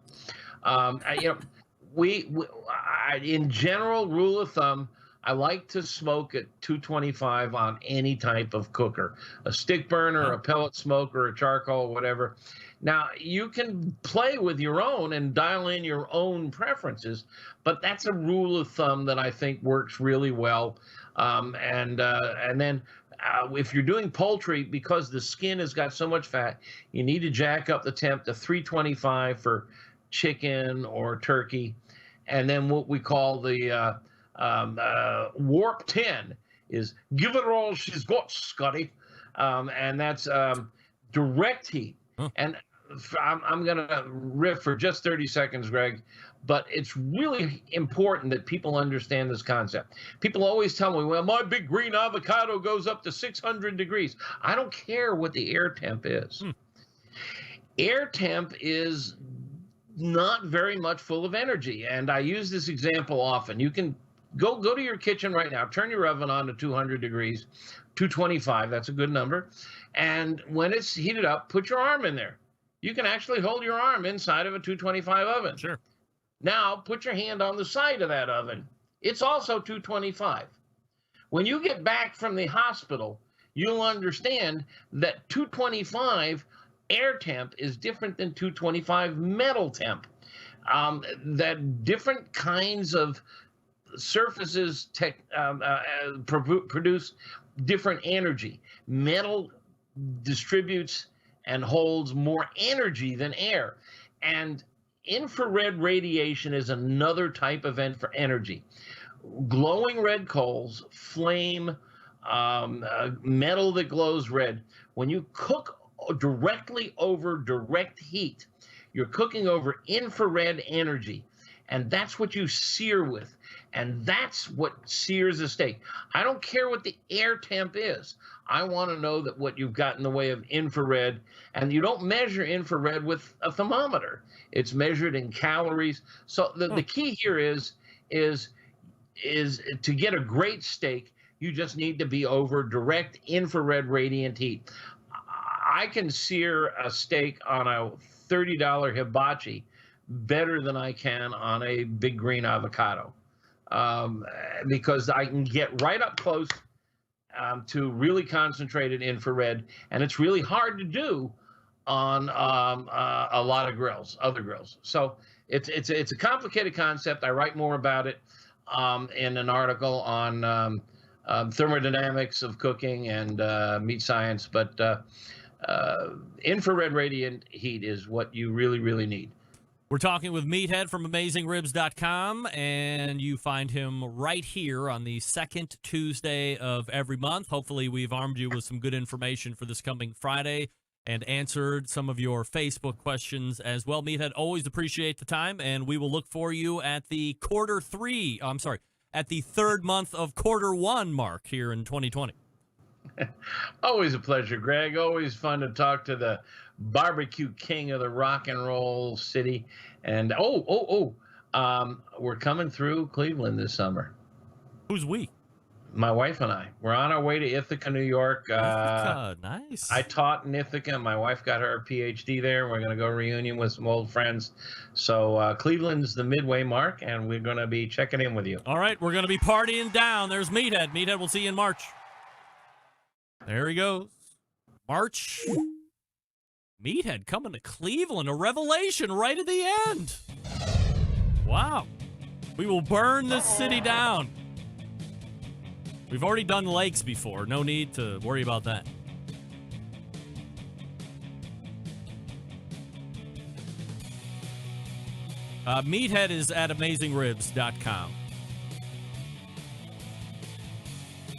In general, rule of thumb, I like to smoke at 225 on any type of cooker, a stick burner, a pellet smoker, a charcoal, whatever. Now, you can play with your own and dial in your own preferences, but that's a rule of thumb that I think works really well. And then if you're doing poultry, because the skin has got so much fat, you need to jack up the temp to 325 for chicken or turkey. And then what we call the warp 10 is give her all she's got, Scotty. And that's direct heat. And I'm going to riff for just 30 seconds, Greg, but it's really important that people understand this concept. People always tell me, well, my big green avocado goes up to 600 degrees. I don't care what the air temp is. Air temp is not very much full of energy. And I use this example often. You can go to your kitchen right now, turn your oven on to 200 degrees, 225, that's a good number. And when it's heated up, put your arm in there. You can actually hold your arm inside of a 225 oven.
Sure.
Now, put your hand on the side of that oven. It's also 225. When you get back from the hospital, you'll understand that 225 air temp is different than 225 metal temp. That different kinds of surfaces produce different energy. Metal distributes and holds more energy than air. And infrared radiation is another type of energy. Glowing red coals, flame, metal that glows red. When you cook directly over direct heat, you're cooking over infrared energy. And that's what you sear with. And that's what sears a steak. I don't care what the air temp is. I want to know that what you've got in the way of infrared, and you don't measure infrared with a thermometer. It's measured in calories. So the key here is to get a great steak, you just need to be over direct infrared radiant heat. I can sear a steak on a $30 hibachi better than I can on a big green avocado, because I can get right up close to really concentrated infrared, and it's really hard to do on a lot of grills, other grills. So it's a complicated concept. I write more about it in an article on thermodynamics of cooking and meat science, but infrared radiant heat is what you really, really need.
We're talking with Meathead from AmazingRibs.com, and you find him right here on the second Tuesday of every month. Hopefully, we've armed you with some good information for this coming Friday and answered some of your Facebook questions as well. Meathead, always appreciate the time, and we will look for you at the at the third month of quarter one mark here in 2020.
Always a pleasure, Greg. Always fun to talk to the barbecue king of the rock and roll city. And we're coming through Cleveland this summer.
Who's we?
My wife and I. We're on our way to Ithaca, New York.
Ithaca, nice.
I taught in Ithaca. My wife got her PhD there. We're going to go reunion with some old friends. So Cleveland's the midway mark, and we're going to be checking in with you.
All right, we're going to be partying down. There's Meathead. Meathead, we'll see you in March. There he goes. March. Meathead coming to Cleveland. A revelation right at the end. Wow. We will burn this city down. We've already done lakes before. No need to worry about that. Meathead is at AmazingRibs.com.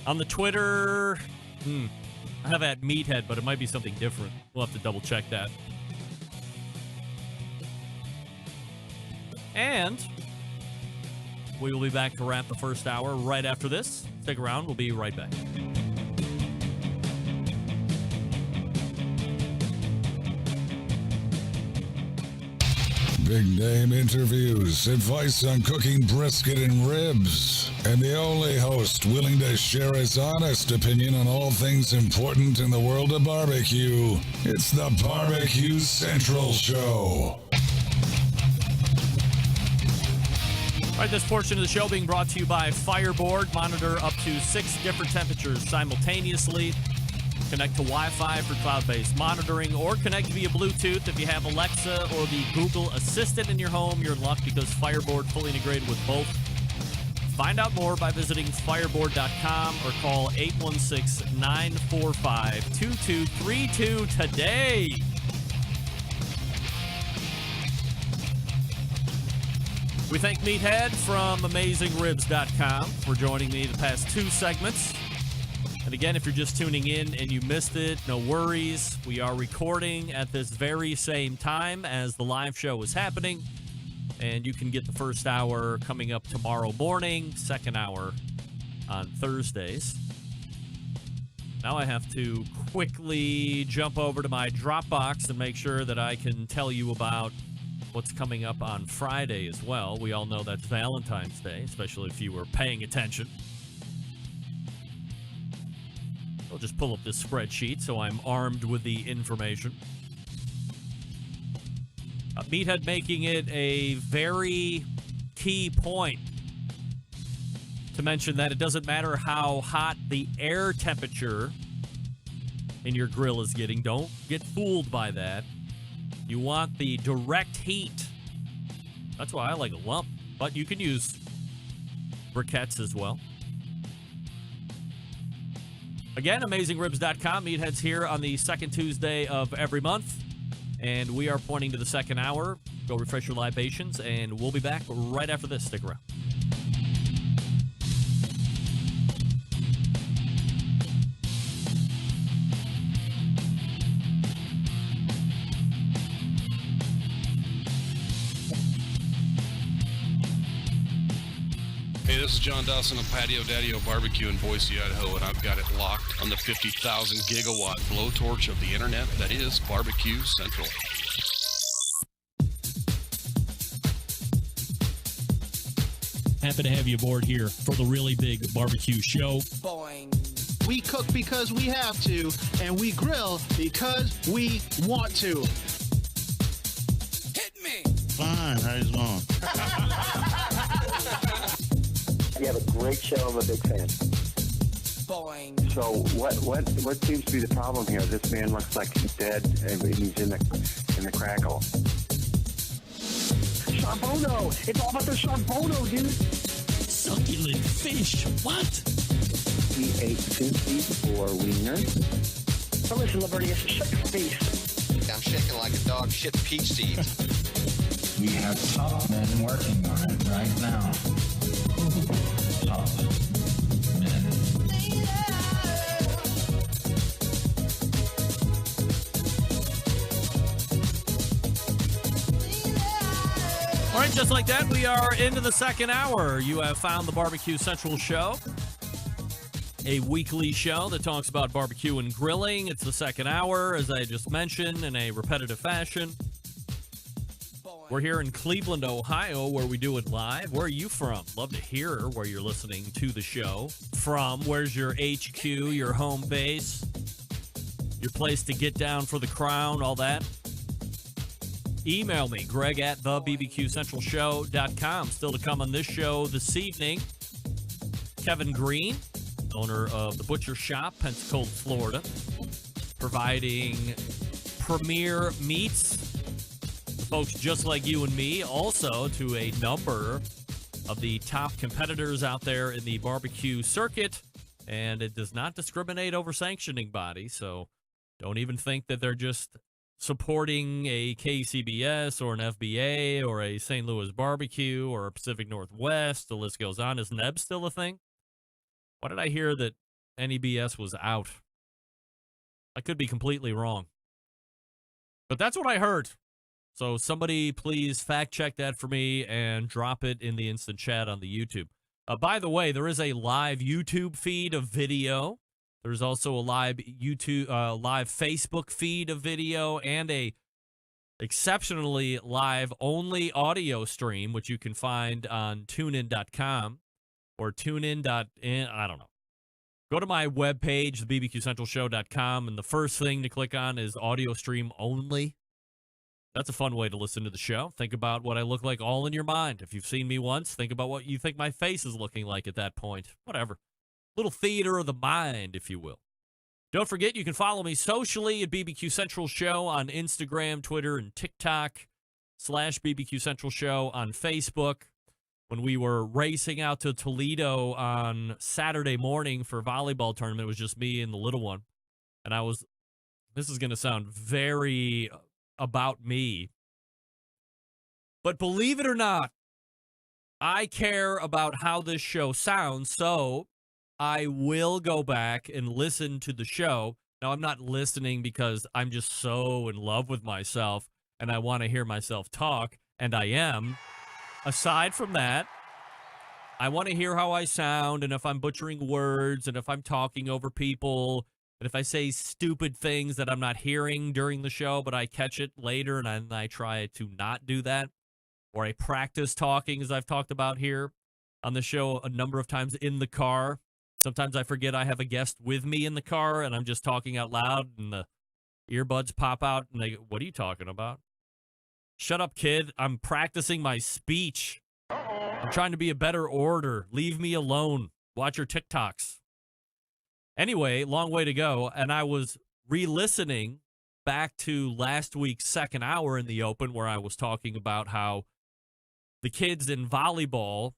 On the Twitter... I have at Meathead, but it might be something different. We'll have to double check that. And we will be back to wrap the first hour right after this. Stick around. We'll be right back.
Big name interviews, advice on cooking brisket and ribs, and the only host willing to share his honest opinion on all things important in the world of barbecue. It's the Barbecue Central Show.
All right, this portion of the show being brought to you by Fireboard. Monitor up to 6 different temperatures simultaneously. Connect to Wi-Fi for cloud-based monitoring, or connect via Bluetooth. If you have Alexa or the Google Assistant in your home, you're in luck because Fireboard fully integrated with both. Find out more by visiting fireboard.com or call 816-945-2232 today. We thank Meathead from AmazingRibs.com for joining me the past 2 segments. And again, if you're just tuning in and you missed it, no worries. We are recording at this very same time as the live show is happening. And you can get the first hour coming up tomorrow morning, second hour on Thursdays. Now I have to quickly jump over to my Dropbox and make sure that I can tell you about what's coming up on Friday as well. We all know that's Valentine's Day, especially if you were paying attention. I'll just pull up this spreadsheet so I'm armed with the information. Meathead making it a very key point to mention that it doesn't matter how hot the air temperature in your grill is getting. Don't get fooled by that. You want the direct heat. That's why I like a lump, but you can use briquettes as well. Again, AmazingRibs.com. Meathead's here on the second Tuesday of every month. And we are pointing to the second hour. Go refresh your libations, and we'll be back right after this. Stick around.
Hey, this is John Dawson of Patio Daddio Barbecue in Boise, Idaho, and I've got it locked on the 50,000 gigawatt blowtorch of the internet that is Barbecue Central.
Happy to have you aboard here for the really big barbecue show.
We cook because we have to, and we grill because we want to.
Hit me.
Fine, how's it going?
You have a great show. I'm a big fan.
Boing.
So what seems to be the problem here? This man looks like he's dead, and he's in the crackle. Charbono! It's all about the charbono, dude.
Succulent fish. What?
We ate Cincy's or wieners.
Now listen, Libertius, shut your face.
I'm shaking like a dog shit peach seeds.
We have top men working on it right now. Top men.
All right, just like that, we are into the second hour. You have found the Barbecue Central Show, a weekly show that talks about barbecue and grilling. It's the second hour, as I just mentioned, in a repetitive fashion. We're here in Cleveland, Ohio, where we do it live. Where are you from? Love to hear where you're listening to the show from. Where's your HQ, your home base, your place to get down for the crown, all that? Email me, Greg at thebbqcentralshow.com. Still to come on this show this evening, Kevin Green, owner of the Butcher Shop, Pensacola, Florida, providing premier meats to folks just like you and me, also to a number of the top competitors out there in the barbecue circuit, and it does not discriminate over sanctioning bodies, so don't even think that they're just supporting a KCBS or an FBA or a St. Louis Barbecue or a Pacific Northwest. The list goes on. Is NEB still a thing? Why did I hear that NEBS was out? I could be completely wrong. But that's what I heard. So somebody please fact check that for me and drop it in the instant chat on the YouTube. By the way, there is a live YouTube feed of video. There's also a live Facebook feed of video and a exceptionally live only audio stream, which you can find on tunein.com or tunein.in. I don't know. Go to my webpage, thebbqcentralshow.com, and the first thing to click on is audio stream only. That's a fun way to listen to the show. Think about what I look like all in your mind. If you've seen me once, think about what you think my face is looking like at that point. Whatever. Little theater of the mind, if you will. Don't forget, you can follow me socially at BBQ Central Show on Instagram, Twitter, and TikTok, /BBQ Central Show on Facebook. When we were racing out to Toledo on Saturday morning for a volleyball tournament, it was just me and the little one. And this is going to sound very about me. But believe it or not, I care about how this show sounds, so I will go back and listen to the show. Now, I'm not listening because I'm just so in love with myself and I want to hear myself talk, and I am. Aside from that, I want to hear how I sound and if I'm butchering words and if I'm talking over people and if I say stupid things that I'm not hearing during the show, but I catch it later and I try to not do that. Or I practice talking, as I've talked about here on the show a number of times in the car. Sometimes I forget I have a guest with me in the car and I'm just talking out loud and the earbuds pop out and they go, "What are you talking about?" Shut up, kid. I'm practicing my speech. I'm trying to be a better orator. Leave me alone. Watch your TikToks. Anyway, long way to go. And I was re-listening back to last week's second hour in the open where I was talking about how the kids in volleyball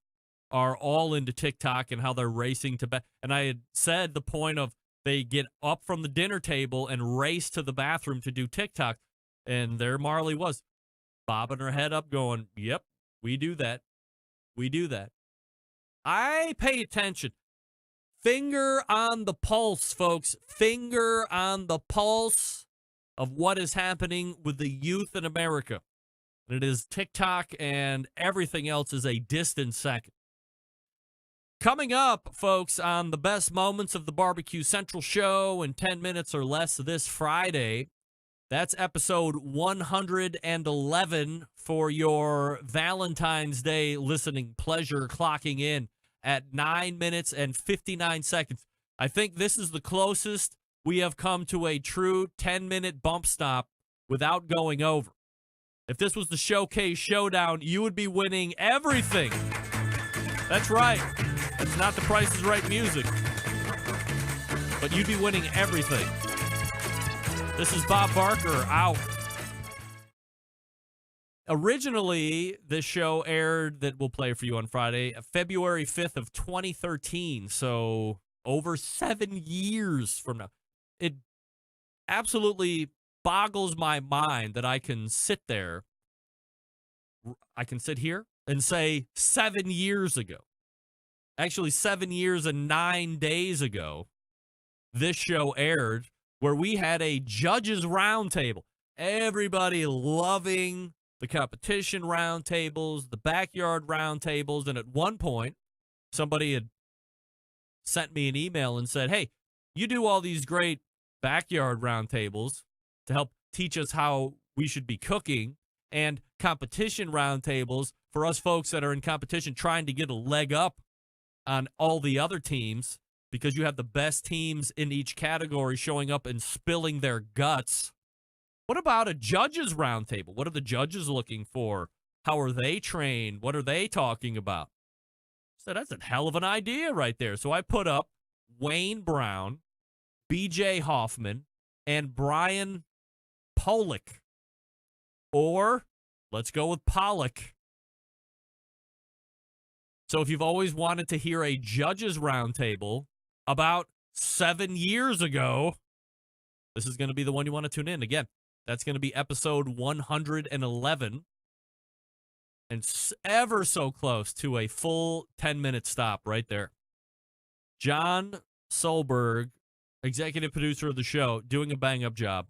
are all into TikTok and how they're racing to and I had said the point of They get up from the dinner table and race to the bathroom to do TikTok. And there Marley was, bobbing her head up going, yep, we do that. We do that. I pay attention. Finger on the pulse, folks. Finger on the pulse of what is happening with the youth in America. And it is TikTok, and everything else is a distant second. Coming up, folks, on the best moments of the Barbecue Central show in 10 minutes or less this Friday, that's episode 111 for your Valentine's Day listening pleasure, clocking in at 9 minutes and 59 seconds. I think this is the closest we have come to a true 10-minute bump stop without going over. If this was the Showcase Showdown, you would be winning everything. That's right. That's not the Price is Right music. But you'd be winning everything. This is Bob Barker, out. Originally, this show aired, that we'll play for you on Friday, February 5th of 2013, so over 7 years from now. It absolutely boggles my mind that I can sit there, I can sit here and say 7 years ago. Actually, 7 years and 9 days ago, this show aired, where we had a judges roundtable. Everybody loving the competition roundtables, the backyard roundtables, and at one point, somebody had sent me an email and said, hey, you do all these great backyard roundtables to help teach us how we should be cooking, and competition roundtables for us folks that are in competition trying to get a leg up on all the other teams, because you have the best teams in each category showing up and spilling their guts. What about a judges roundtable? What are the judges looking for? How are they trained? What are they talking about? So that's a hell of an idea right there. So I put up Wayne Brown, BJ Hoffman, and Brian Pollock. Or let's go with Pollock. So if you've always wanted to hear a judges roundtable about 7 years ago, this is going to be the one you want to tune in. Again, that's going to be episode 111. And ever so close to a full 10-minute stop right there. John Solberg, executive producer of the show, doing a bang-up job.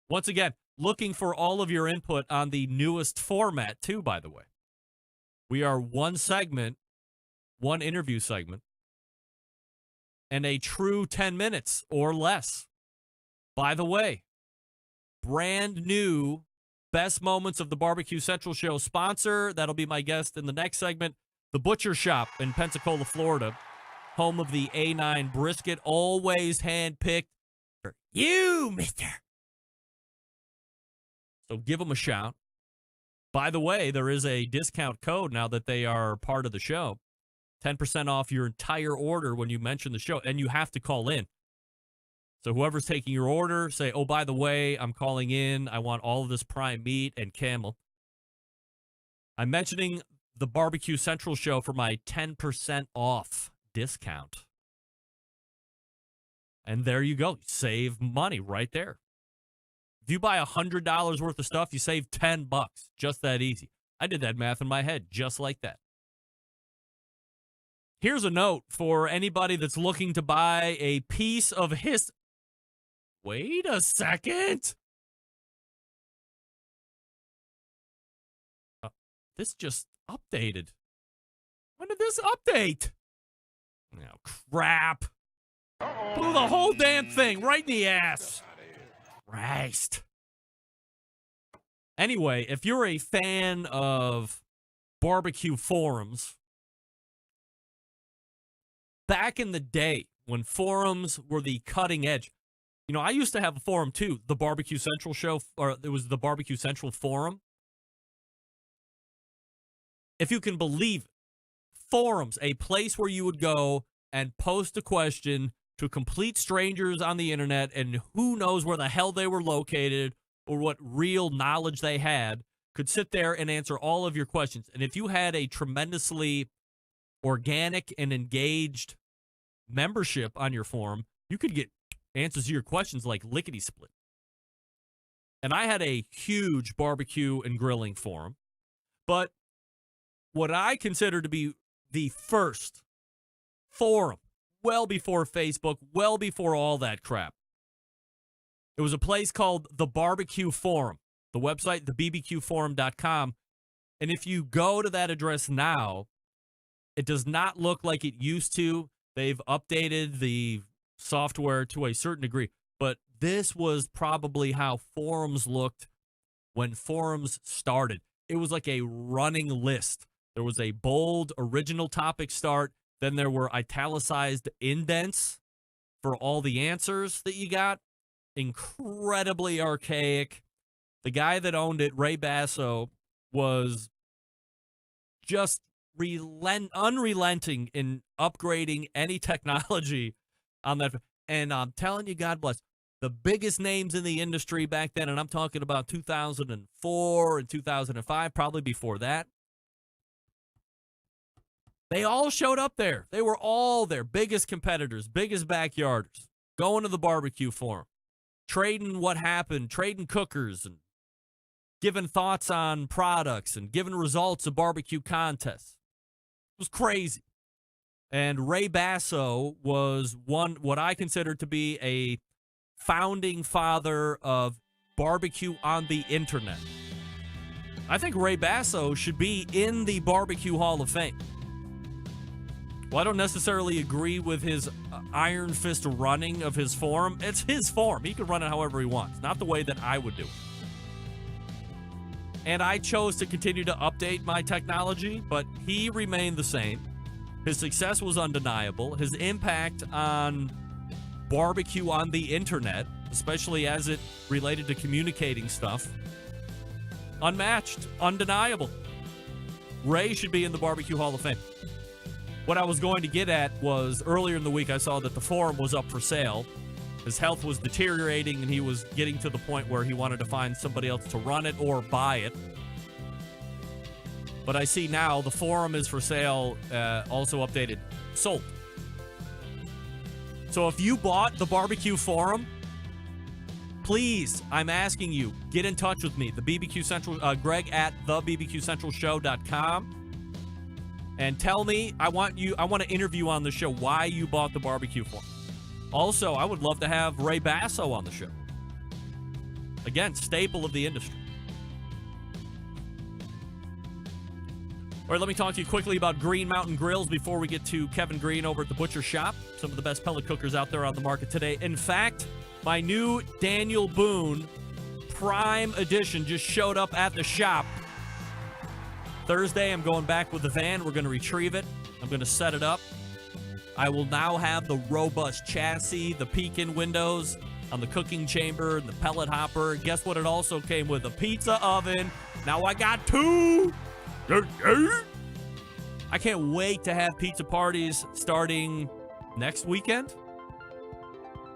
Once again, looking for all of your input on the newest format, too, by the way. We are one segment, one interview segment, and a true 10 minutes or less. By the way, brand new best moments of the Barbecue Central show sponsor. That'll be my guest in the next segment. The Butcher Shop in Pensacola, Florida, home of the A9 brisket, always handpicked for you, mister. So give them a shout. By the way, there is a discount code now that they are part of the show. 10% off your entire order when you mention the show, and you have to call in. So whoever's taking your order, say, oh, by the way, I'm calling in. I want all of this prime meat and camel. I'm mentioning the Barbecue Central show for my 10% off discount. And there you go. Save money right there. If you buy $100 worth of stuff, you save $10. Just that easy. I did that math in my head just like that. Here's a note for anybody that's looking to buy a piece of history. Wait a second. This just updated. When did this update? Oh, crap. Blew the whole damn thing right in the ass. Christ. Anyway, if you're a fan of barbecue forums, back in the day when forums were the cutting edge, you know, I used to have a forum too, the Barbecue Central show, or it was the Barbecue Central forum. If you can believe it, forums, a place where you would go and post a question to complete strangers on the internet, and who knows where the hell they were located or what real knowledge they had, could sit there and answer all of your questions. And if you had a tremendously organic and engaged membership on your forum, you could get answers to your questions like lickety-split. And I had a huge barbecue and grilling forum, but what I consider to be the first forum, well before Facebook, well before all that crap, it was a place called the BBQ Forum, the website, thebbqforum.com. And if you go to that address now, it does not look like it used to. They've updated the software to a certain degree, but this was probably how forums looked when forums started. It was like a running list. There was a bold original topic start. Then there were italicized indents for all the answers that you got. Incredibly archaic. The guy that owned it, Ray Basso, was just unrelenting in upgrading any technology on that. And I'm telling you, God bless, the biggest names in the industry back then, and I'm talking about 2004 and 2005, probably before that, they all showed up there. They were all there, biggest competitors, biggest backyarders, going to the barbecue forum, trading what happened, trading cookers, and giving thoughts on products and giving results of barbecue contests. It was crazy. And Ray Basso was what I consider to be a founding father of barbecue on the internet. I think Ray Basso should be in the Barbecue Hall of Fame. Well, I don't necessarily agree with his iron fist running of his forum. It's his forum. He can run it however he wants, not the way that I would do it. And I chose to continue to update my technology, but he remained the same. His success was undeniable. His impact on barbecue on the internet, especially as it related to communicating stuff, unmatched, undeniable. Ray should be in the Barbecue Hall of Fame. What I was going to get at was earlier in the week I saw that the forum was up for sale. His health was deteriorating and he was getting to the point where he wanted to find somebody else to run it or buy it. But I see now the forum is for sale, also updated, sold. So if you bought the barbecue forum, please, I'm asking you, get in touch with me, the BBQ Central, Greg at thebbqcentralshow.com. And tell me, I want to interview on the show why you bought the barbecue forum. Also, I would love to have Ray Basso on the show. Again, staple of the industry. All right, let me talk to you quickly about Green Mountain Grills before we get to Kevin Green over at the Butcher Shop. Some of the best pellet cookers out there on the market today. In fact, my new Daniel Boone Prime Edition just showed up at the shop. Thursday, I'm going back with the van. We're going to retrieve it. I'm going to set it up. I will now have the robust chassis, the peek-in windows on the cooking chamber, the pellet hopper. Guess what? It also came with a pizza oven. Now I got two. I can't wait to have pizza parties starting next weekend.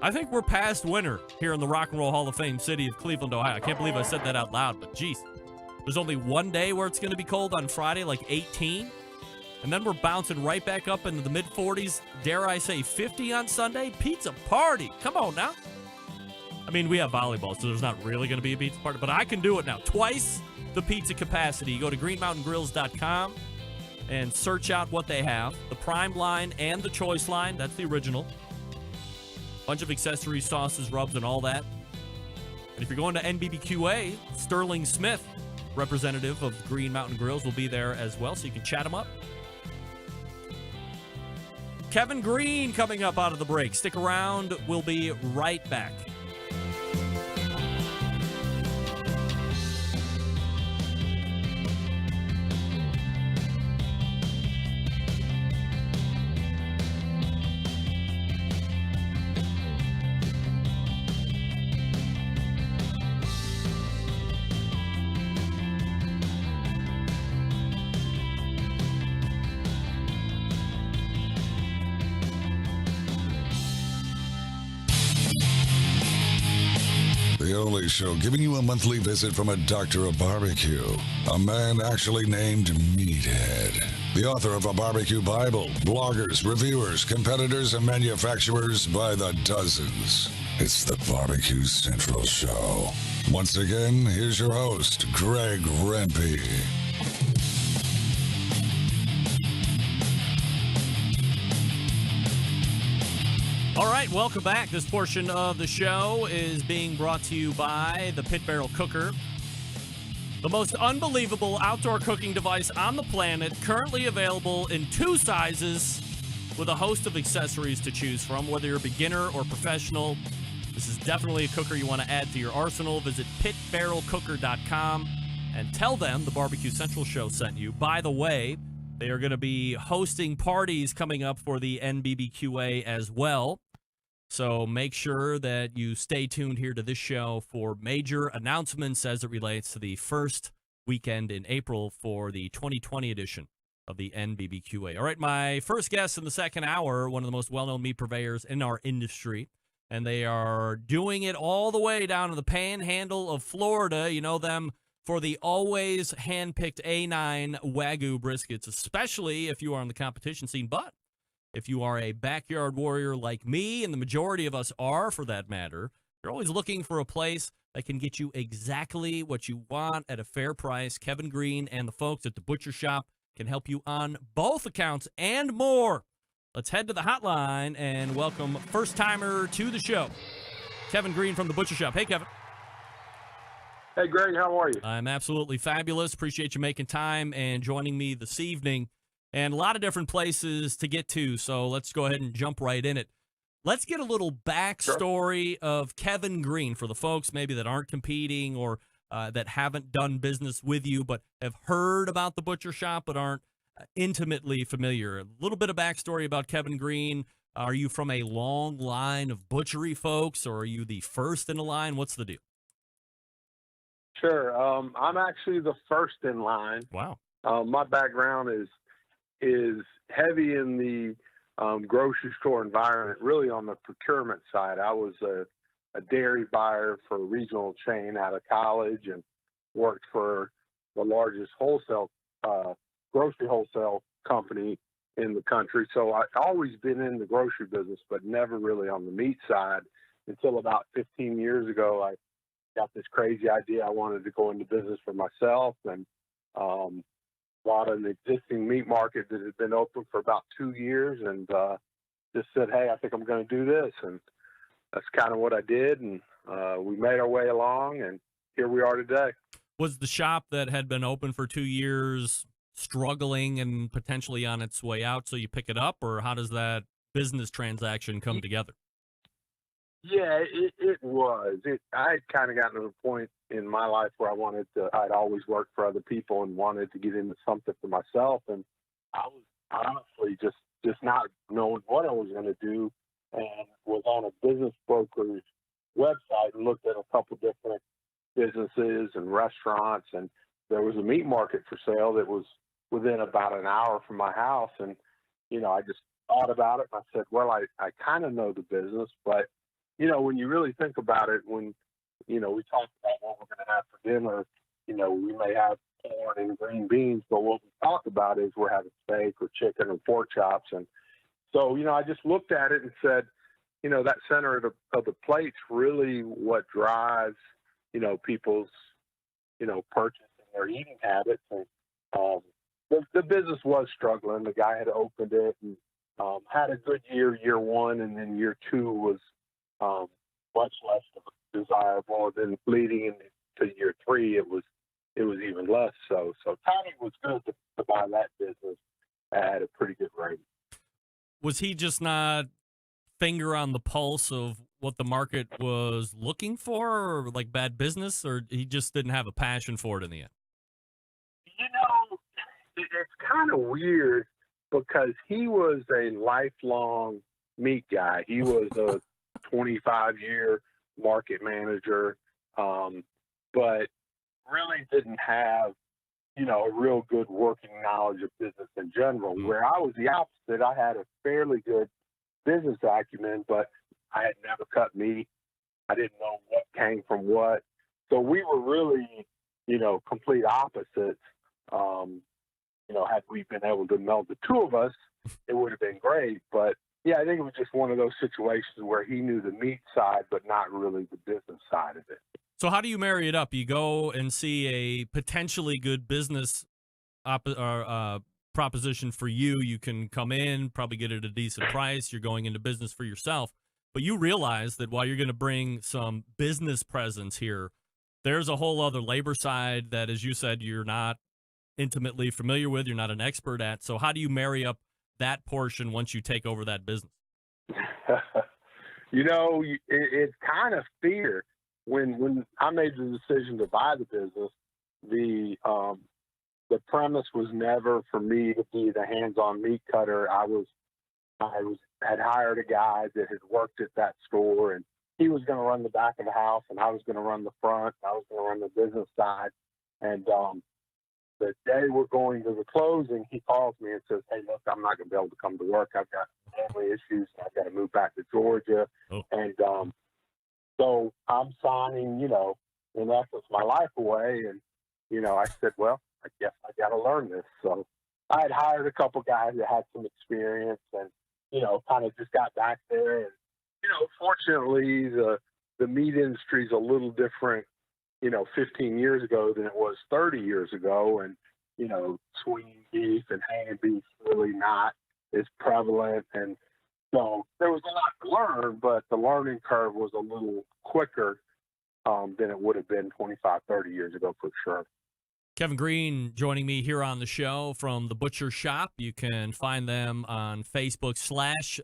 I think we're past winter here in the Rock and Roll Hall of Fame city of Cleveland, Ohio. I can't believe I said that out loud, but geez. There's only one day where it's going to be cold on Friday, like 18. And then we're bouncing right back up into the mid-40s. Dare I say 50 on Sunday? Pizza party. Come on now. I mean, we have volleyball, so there's not really going to be a pizza party. But I can do it now. Twice the pizza capacity. You go to greenmountaingrills.com and search out what they have. The Prime line and the Choice line. That's the original. Bunch of accessories, sauces, rubs, and all that. And if you're going to NBBQA, Sterling Smith, representative of Green Mountain Grills, will be there as well, so you can chat him up. Kevin Green coming up out of the break. Stick around. We'll be right back.
The only show giving you a monthly visit from a doctor of barbecue. A man actually named Meathead. The author of a barbecue Bible. Bloggers, reviewers, competitors, and manufacturers by the dozens. It's the Barbecue Central Show. Once again, here's your host, Greg Rempe.
All right, welcome back. This portion of the show is being brought to you by the Pit Barrel Cooker, the most unbelievable outdoor cooking device on the planet, currently available in 2 sizes with a host of accessories to choose from. Whether you're a beginner or professional, this is definitely a cooker you want to add to your arsenal. Visit pitbarrelcooker.com and tell them the Barbecue Central Show sent you. By the way, they are going to be hosting parties coming up for the NBBQA as well. So make sure that you stay tuned here to this show for major announcements as it relates to the first weekend in April for the 2020 edition of the NBBQA. All right, my first guest in the second hour, one of the most well-known meat purveyors in our industry, and they are doing it all the way down to the panhandle of Florida. You know them for the always hand-picked A9 Wagyu briskets, especially if you are on the competition scene. But if you are a backyard warrior like me, and the majority of us are for that matter, you're always looking for a place that can get you exactly what you want at a fair price. Kevin Green and the folks at the Butcher Shop can help you on both accounts and more. Let's head to the hotline and welcome first-timer to the show, Kevin Green from the Butcher Shop. Hey, Kevin.
Hey, Greg, how are you?
I'm absolutely fabulous. Appreciate you making time and joining me this evening. And a lot of different places to get to, so let's go ahead and jump right in it. Let's get a little backstory of Kevin Green for the folks maybe that aren't competing or that haven't done business with you but have heard about the Butcher Shop but aren't intimately familiar. A little bit of backstory about Kevin Green. Are you from a long line of butchery folks, or are you the first in a line? What's the deal?
Sure. I'm actually the first in line.
Wow.
My background is heavy in the grocery store environment, really on the procurement side. I was a dairy buyer for a regional chain out of college and worked for the largest wholesale grocery wholesale company in the country. So I've always been in the grocery business, but never really on the meat side until about 15 years ago. I got this crazy idea. I wanted to go into business for myself, and bought an existing meat market that had been open for about 2 years, and just said, hey, I think I'm going to do this. And that's kind of what I did. And we made our way along, and here we are today.
Was the shop that had been open for 2 years struggling and potentially on its way out, so you pick it up, or how does that business transaction come together?
Yeah, it was. I had kind of gotten to the point in my life where I'd always worked for other people and wanted to get into something for myself. And I was honestly just not knowing what I was going to do, and was on a business broker's website and looked at a couple different businesses and restaurants. And there was a meat market for sale that was within about an hour from my house. And, I just thought about it, and I said, well, I kind of know the business, but when you really think about it, when, we talk about what we're going to have for dinner, we may have corn and green beans, but what we talk about is we're having steak or chicken or pork chops. And so, I just looked at it and said, that center of the plate's really what drives, people's, purchasing or eating habits. And the business was struggling. The guy had opened it and had a good year one, and then year two was much less desirable. And then leading into year three, it was even less so. So timing was good to buy that business at a pretty good rate.
Was he just not finger on the pulse of what the market was looking for, or like bad business, or he just didn't have a passion for it in the end?
It's kind of weird because he was a lifelong meat guy. He was a 25-year market manager, but really didn't have, a real good working knowledge of business in general, where I was the opposite. I had a fairly good business acumen, but I had never cut meat. I didn't know what came from what. So we were really, complete opposites. Had we been able to meld the two of us, it would have been great. But, yeah, I think it was just one of those situations where he knew the meat side, but not really the business side of it.
So how do you marry it up? You go and see a potentially good business proposition for you. You can come in, probably get it at a decent price. You're going into business for yourself. But you realize that while you're going to bring some business presence here, there's a whole other labor side that, as you said, you're not intimately familiar with, you're not an expert at. So how do you marry up that portion once you take over that business?
It's kind of fear. When I made the decision to buy the business, the premise was never for me to be the hands-on meat cutter. I had hired a guy that had worked at that store, and he was going to run the back of the house, and I was going to run the front. I was going to run the business side. And the day we're going to the closing, he calls me and says, "Hey, look, I'm not going to be able to come to work. I've got family issues. I've got to move back to Georgia."
Oh.
And so I'm signing, in essence, my life away. And, I said, well, I guess I got to learn this. So I had hired a couple guys that had some experience and, kind of just got back there. And, fortunately, the meat industry is a little different, 15 years ago than it was 30 years ago. And, swinging beef and hanging beef really not as prevalent. And so there was a lot to learn, but the learning curve was a little quicker than it would have been 25, 30 years ago for sure.
Kevin Green joining me here on the show from The Butcher Shop. You can find them on Facebook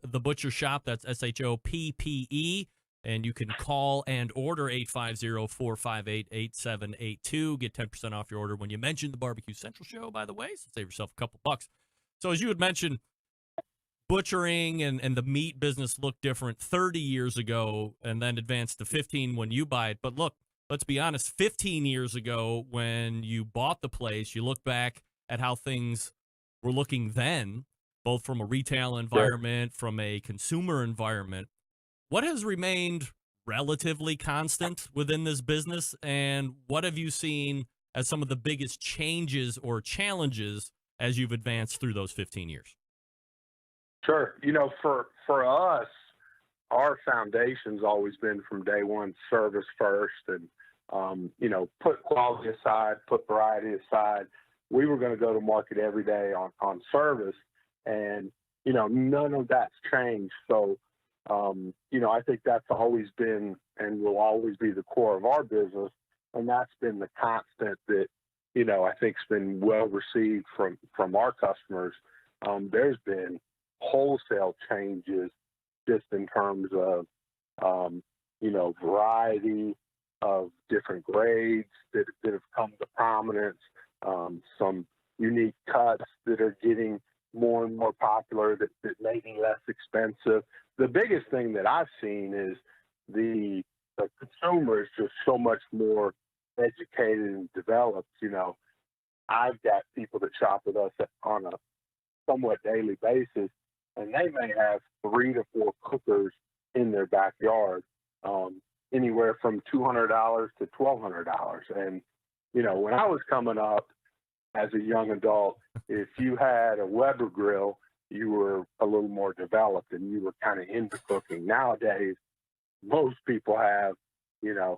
/ The Butcher Shop. That's SHOPPE. And you can call and order 850-458-8782. Get 10% off your order when you mention the Barbecue Central Show, by the way. So save yourself a couple bucks. So as you had mentioned, butchering and the meat business looked different 30 years ago and then advanced to 15 when you buy it. But look, let's be honest, 15 years ago when you bought the place, you look back at how things were looking then, both from a retail environment, from a consumer environment. What has remained relatively constant within this business, and what have you seen as some of the biggest changes or challenges as you've advanced through those 15 years?
Sure. For us, our foundation's always been from day one, service first, and, put quality aside, put variety aside. We were going to go to market every day on service, and, none of that's changed. So, I think that's always been and will always be the core of our business. And that's been the constant that, I think's been well received from our customers. There's been wholesale changes just in terms of, variety of different grades that have come to prominence, some unique cuts that are getting more and more popular that may be less expensive. The biggest thing that I've seen is the consumer is just so much more educated and developed. I've got people that shop with us on a somewhat daily basis, and they may have 3 to 4 cookers in their backyard, anywhere from $200 to $1,200. And, when I was coming up as a young adult, if you had a Weber grill, you were a little more developed and you were kind of into cooking. Nowadays, most people have, a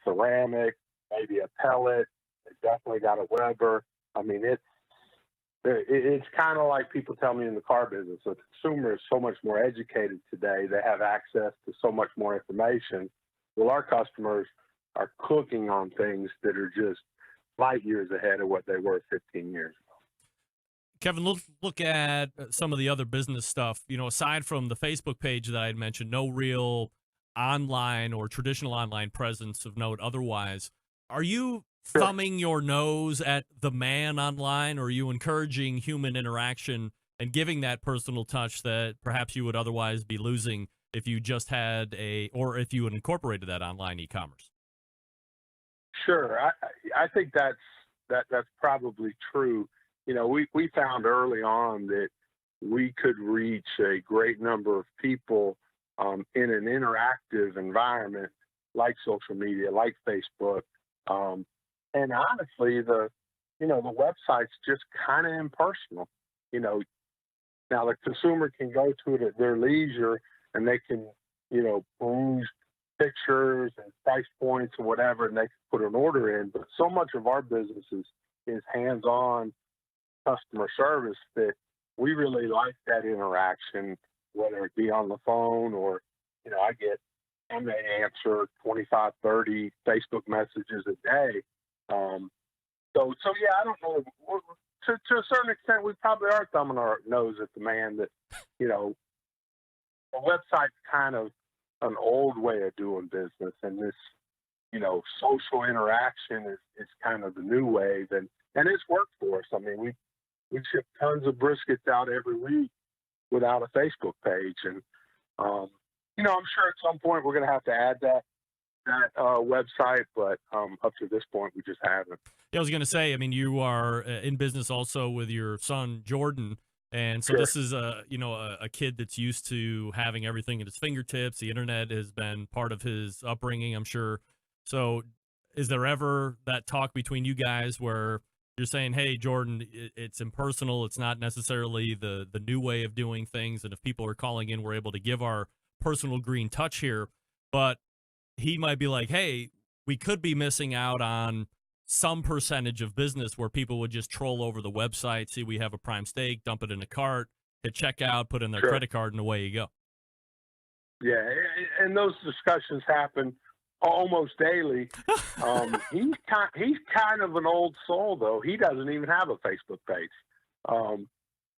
ceramic, maybe a pellet. They definitely got a Weber. I mean, it's kind of like people tell me in the car business. The consumer is so much more educated today. They have access to so much more information. Well, our customers are cooking on things that are just light years ahead of what they were 15 years ago.
Kevin, let's look at some of the other business stuff. Aside from the Facebook page that I had mentioned, no real online or traditional online presence of note otherwise. Are you thumbing your nose at the man online, or are you encouraging human interaction and giving that personal touch that perhaps you would otherwise be losing if you just had or if you had incorporated that online e-commerce?
Sure. I think that's probably true. We found early on that we could reach a great number of people in an interactive environment like social media, like Facebook. And honestly, the website's just kind of impersonal. Now the consumer can go to it at their leisure, and they can, peruse pictures and price points and whatever, and they can put an order in. But so much of our business is hands-on customer service that we really like that interaction, whether it be on the phone or, I may answer 25, 30 Facebook messages a day. So yeah, I don't know. To a certain extent, we probably are thumbing our nose at the man that, a website's kind of an old way of doing business, and this, social interaction is kind of the new wave, and it's worked for us. I mean, we ship tons of briskets out every week without a Facebook page, and I'm sure at some point we're going to have to add that website, but up to this point we just haven't.
Yeah, I was going to say, I mean, you are in business also with your son Jordan, and so
Sure.
this is a kid that's used to having everything at his fingertips. The internet has been part of his upbringing, I'm sure. So is there ever that talk between you guys where you're saying, hey, Jordan, it's impersonal, it's not necessarily the new way of doing things, and if people are calling in, we're able to give our personal green touch here, but he might be like, hey, we could be missing out on some percentage of business where people would just troll over the website, see we have a prime steak, dump it in a cart, hit checkout, put in their
Sure.
credit card, and away you go.
Yeah, and those discussions happen almost daily. He's kind of an old soul, though. He doesn't even have a Facebook page.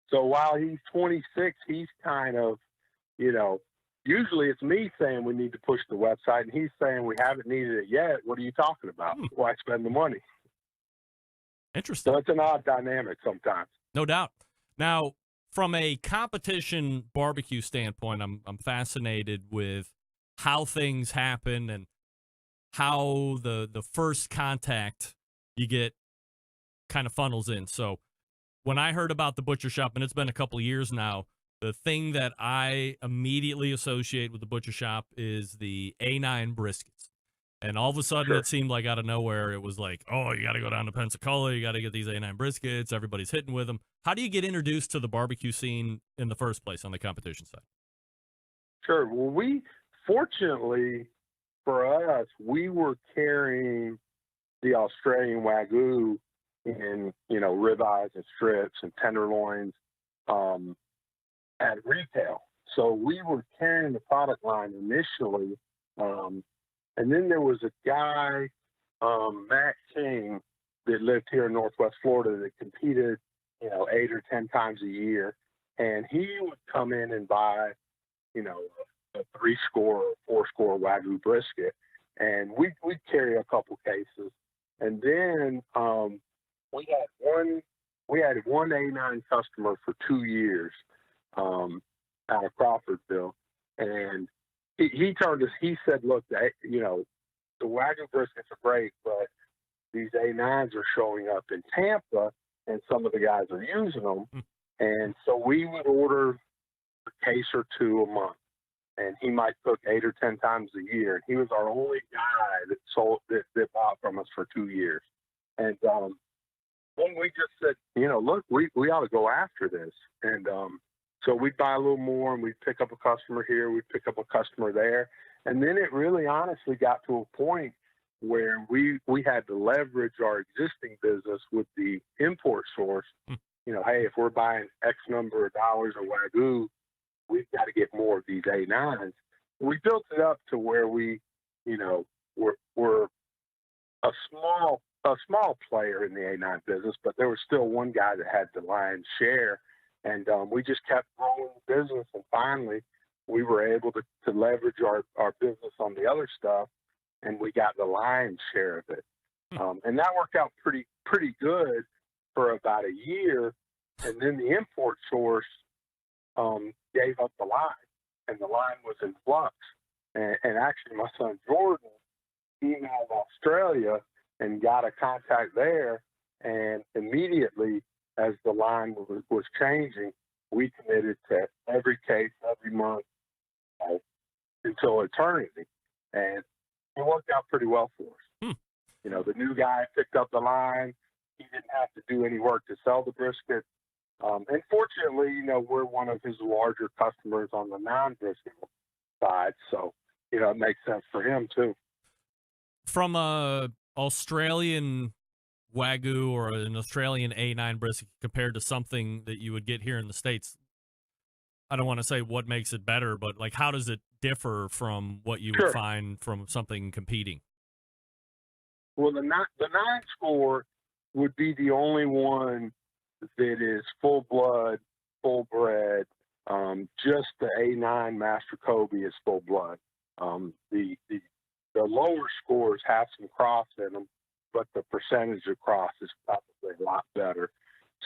So while he's 26, he's kind of, usually it's me saying we need to push the website, and he's saying we haven't needed it yet. What are you talking about? Why spend the money?
Interesting.
So it's an odd dynamic sometimes.
No doubt. Now, from a competition barbecue standpoint, I'm fascinated with how things happen and how the first contact you get kind of funnels in. So when I heard about the butcher shop, and it's been a couple of years now, the thing that I immediately associate with the butcher shop is the A9 briskets. And all of a sudden,
Sure.
It seemed like out of nowhere, it was like, oh, you got to go down to Pensacola. You got to get these A9 briskets. Everybody's hitting with them. How do you get introduced to the barbecue scene in the first place on the competition side?
Sure. Well, fortunately for us, we were carrying the Australian Wagyu in, ribeyes and strips and tenderloins at retail. So we were carrying the product line initially. And then there was a guy, Matt King, that lived here in Northwest Florida that competed, 8 or 10 times a year. And he would come in and buy, a 3-score or 4-score Wagyu brisket. And we'd carry a couple cases. And then we had one A9 customer for 2 years out of Crawfordville. And he said, look, the Wagyu briskets are great, but these A9s are showing up in Tampa, and some of the guys are using them. And so we would order a case or two a month, and he might cook 8 or 10 times a year. And he was our only guy that bought from us for 2 years. And then we just said, look, we ought to go after this. And so we'd buy a little more, and we'd pick up a customer here, we'd pick up a customer there. And then it really honestly got to a point where we had to leverage our existing business with the import source. Hey, if we're buying X number of dollars of Wagyu, we've got to get more of these A9s. We built it up to where we're a small player in the A9 business, but there was still one guy that had the lion's share. And we just kept growing the business, and finally we were able to leverage our business on the other stuff, and we got the lion's share of it. And that worked out pretty good for about a year. And then the import source gave up the line, and the line was in flux. And actually, my son Jordan emailed Australia and got a contact there, and immediately, as the line was changing, we committed to every case, every month, until eternity. And it worked out pretty well for us. The new guy picked up the line. He didn't have to do any work to sell the brisket. And fortunately, we're one of his larger customers on the non-brisket side, so it makes sense for him too.
From a Australian Wagyu or an Australian A9 brisket compared to something that you would get here in the States, I don't want to say what makes it better, but like how does it differ from what you would find from something competing?
Well, the 9 score would be the only one that is full blood, full bred. Just the A9 Master Kobe is full blood. The lower scores have some cross in them, but the percentage of cross is probably a lot better.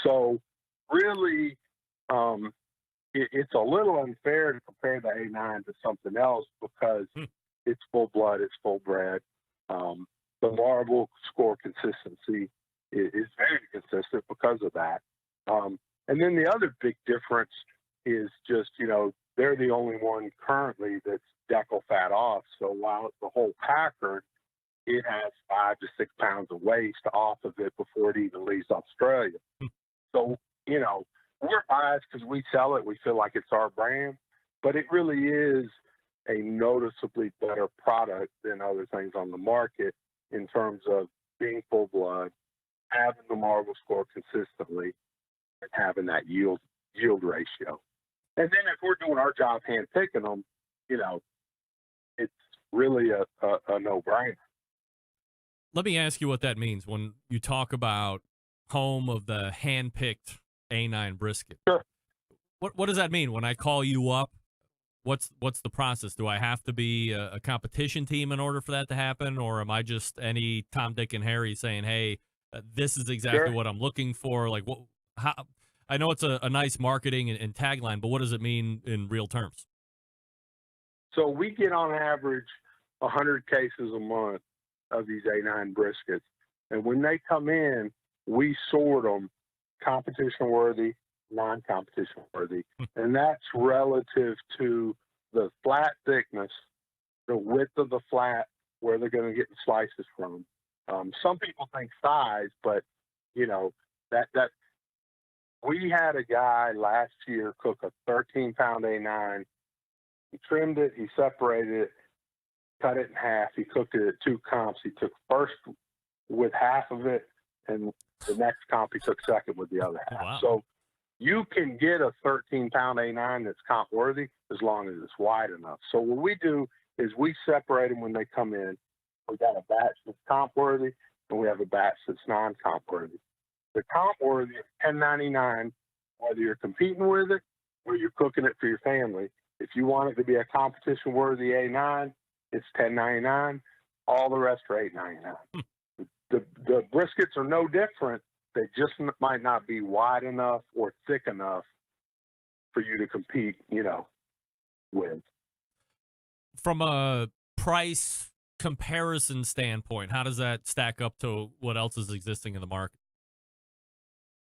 So really, it's a little unfair to compare the A9 to something else because it's full blood, it's full bred. The marble score consistency is very consistent because of that. And then the other big difference is just, they're the only one currently that's decal fat off. So while the whole packer, it has 5 to 6 pounds of waste off of it before it even leaves Australia. So, we're biased because we sell it. We feel like it's our brand, but it really is a noticeably better product than other things on the market in terms of being full blood, having the marble score consistently, and having that yield ratio. And then if we're doing our job hand picking them, it's really a no-brainer.
Let me ask you what that means when you talk about home of the hand-picked A9 brisket.
Sure.
What does that mean? When I call you up, what's the process? Do I have to be a competition team in order for that to happen, or am I just any Tom, Dick, and Harry saying, "Hey, this is exactly what I'm looking for"? Like, how? I know it's a nice marketing and tagline, but what does it mean in real terms?
So we get on average 100 cases a month of these A9 briskets, and when they come in, we sort them competition worthy, non-competition worthy, and that's relative to the flat thickness, the width of the flat, where they're going to get the slices from. Some people think size, but that we had a guy last year cook a 13-pound A9. He trimmed it, he separated it, cut it in half. He cooked it at 2 comps. He took first with half of it, and the next comp he took second with the other half.
Wow.
So you can get a 13-pound A9 that's comp worthy as long as it's wide enough. So what we do is we separate them when they come in. We got a batch that's comp worthy, and we have a batch that's non-comp worthy. The comp worthy is $10.99, whether you're competing with it or you're cooking it for your family. If you want it to be a competition worthy A9, it's $10.99. All the rest are $8.99. The briskets are no different. They just might not be wide enough or thick enough for you to compete, with.
From a price comparison standpoint, how does that stack up to what else is existing in the market?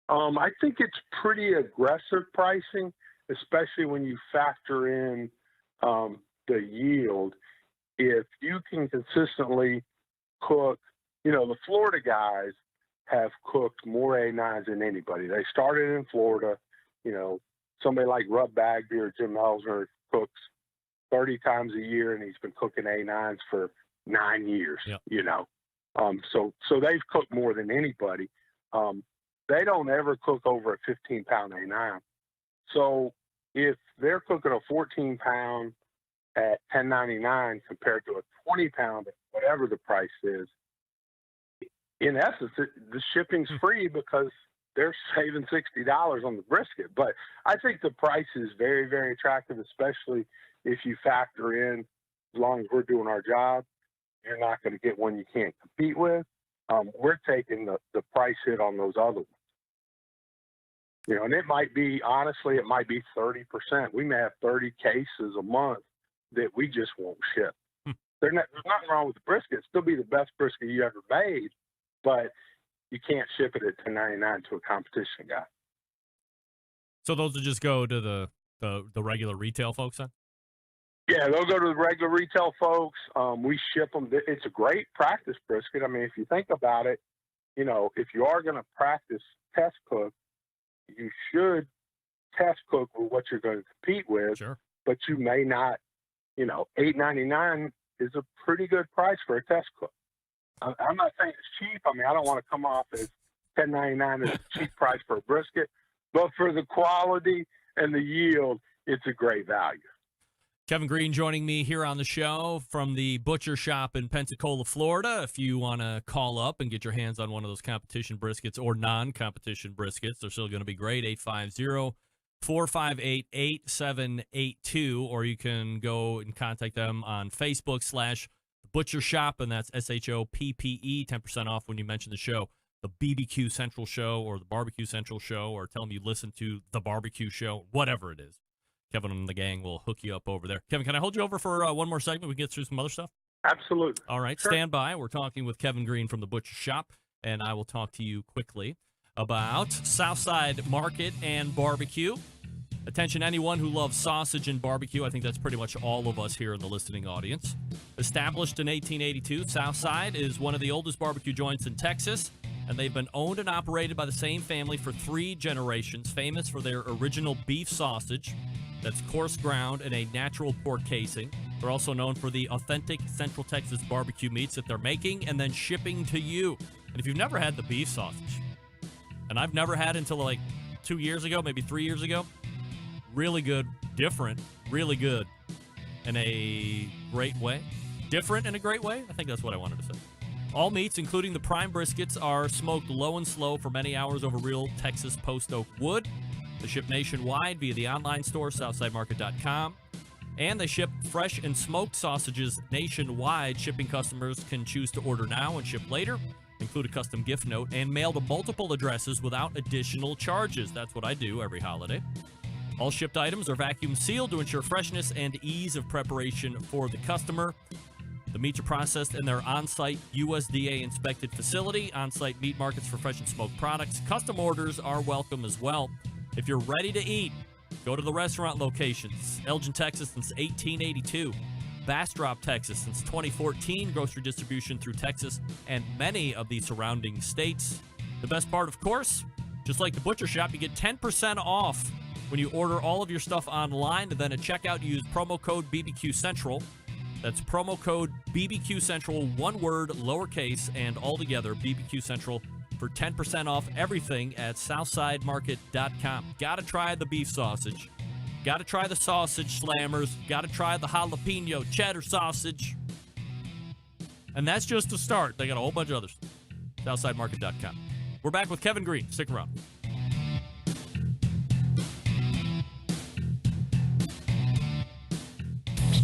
I think it's pretty aggressive pricing, especially when you factor in the yield. If you can consistently cook, the Florida guys have cooked more A9s than anybody. They started in Florida. Somebody like Rub Bagby or Jim Elsner cooks 30 times a year, and he's been cooking A9s for 9 years. Yep. So they've cooked more than anybody. They don't ever cook over a 15-pound A9. So if they're cooking a 14-pound at $10.99 compared to a 20-pound at whatever the price is, in essence, the shipping's free because they're saving $60 on the brisket. But I think the price is very, very attractive, especially if you factor in, as long as we're doing our job, you're not going to get one you can't compete with. We're taking the price hit on those other ones. And it might be 30%. We may have 30 cases a month that we just won't ship. There's nothing wrong with the brisket. It'll still be the best brisket you ever made, but you can't ship it at $10.99 to a competition guy.
So those will just go to the regular retail folks then?
Yeah, they'll go to the regular retail folks. We ship them. It's a great practice brisket. I mean, if you think about it, if you are going to practice test cook, you should test cook with what you're going to compete with.
Sure.
But you may not, $8.99 is a pretty good price for a test cook. I'm not saying it's cheap. I mean, I don't want to come off as $10.99 is a cheap price for a brisket, but for the quality and the yield, it's a great value.
Kevin Green joining me here on the show from the Butcher Shop in Pensacola, Florida. If you want to call up and get your hands on one of those competition briskets or non-competition briskets, they're still going to be great. 850-458-8782, or you can go and contact them on Facebook / Butcher Shop, and that's SHOPPE, 10% off when you mention the show, the BBQ Central Show or the Barbecue Central Show, or tell them you listen to the Barbecue Show, whatever it is. Kevin and the gang will hook you up over there. Kevin, can I hold you over for one more segment? We can get through some other stuff?
Absolutely.
All right,
sure.
Stand by. We're talking with Kevin Green from the Butcher Shop, and I will talk to you quickly about Southside Market and Barbecue. Attention, anyone who loves sausage and barbecue. I think that's pretty much all of us here in the listening audience. Established in 1882, Southside is one of the oldest barbecue joints in Texas, and they've been owned and operated by the same family for 3 generations, famous for their original beef sausage that's coarse ground in a natural pork casing. They're also known for the authentic Central Texas barbecue meats that they're making and then shipping to you. And if you've never had the beef sausage, and I've never had it until like 2 years ago, maybe 3 years ago, really good, different, really good in a great way. Different in a great way? I think that's what I wanted to say. All meats, including the prime briskets, are smoked low and slow for many hours over real Texas post oak wood. They ship nationwide via the online store, SouthsideMarket.com. And they ship fresh and smoked sausages nationwide. Shipping customers can choose to order now and ship later, include a custom gift note, and mail to multiple addresses without additional charges. That's what I do every holiday. All shipped items are vacuum sealed to ensure freshness and ease of preparation for the customer. The meats are processed in their on-site USDA-inspected facility, on-site meat markets for fresh and smoked products. Custom orders are welcome as well. If you're ready to eat, go to the restaurant locations. Elgin, Texas since 1882. Bastrop, Texas since 2014. Grocery distribution through Texas and many of the surrounding states. The best part, of course, just like the Butcher Shop, you get 10% off when you order all of your stuff online. And then at checkout, you use promo code BBQ Central. That's promo code BBQ Central, one word, lowercase, and all together, BBQ Central, for 10% off everything at SouthsideMarket.com. Gotta try the beef sausage. Gotta try the sausage slammers. Gotta try the jalapeno cheddar sausage. And that's just a start. They got a whole bunch of others. SouthsideMarket.com. We're back with Kevin Green. Stick around.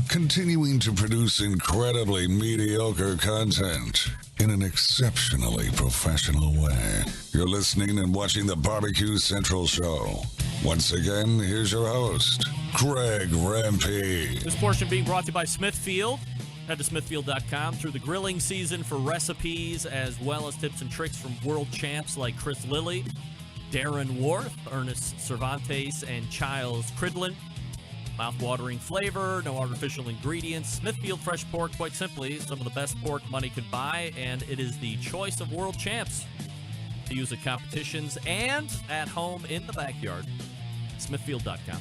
Continuing to produce incredibly mediocre content in an exceptionally professional way. You're listening and watching the Barbecue Central Show. Once again, here's your host, Greg Rempe.
This portion being brought to you by Smithfield. Head to Smithfield.com through the grilling season for recipes as well as tips and tricks from world champs like Chris Lilly, Darren Worth, Ernest Cervantes, and Childs Cridlin. Mouth-watering flavor, no artificial ingredients. Smithfield Fresh Pork, quite simply, some of the best pork money can buy, and it is the choice of world champs to use at competitions and at home in the backyard. Smithfield.com.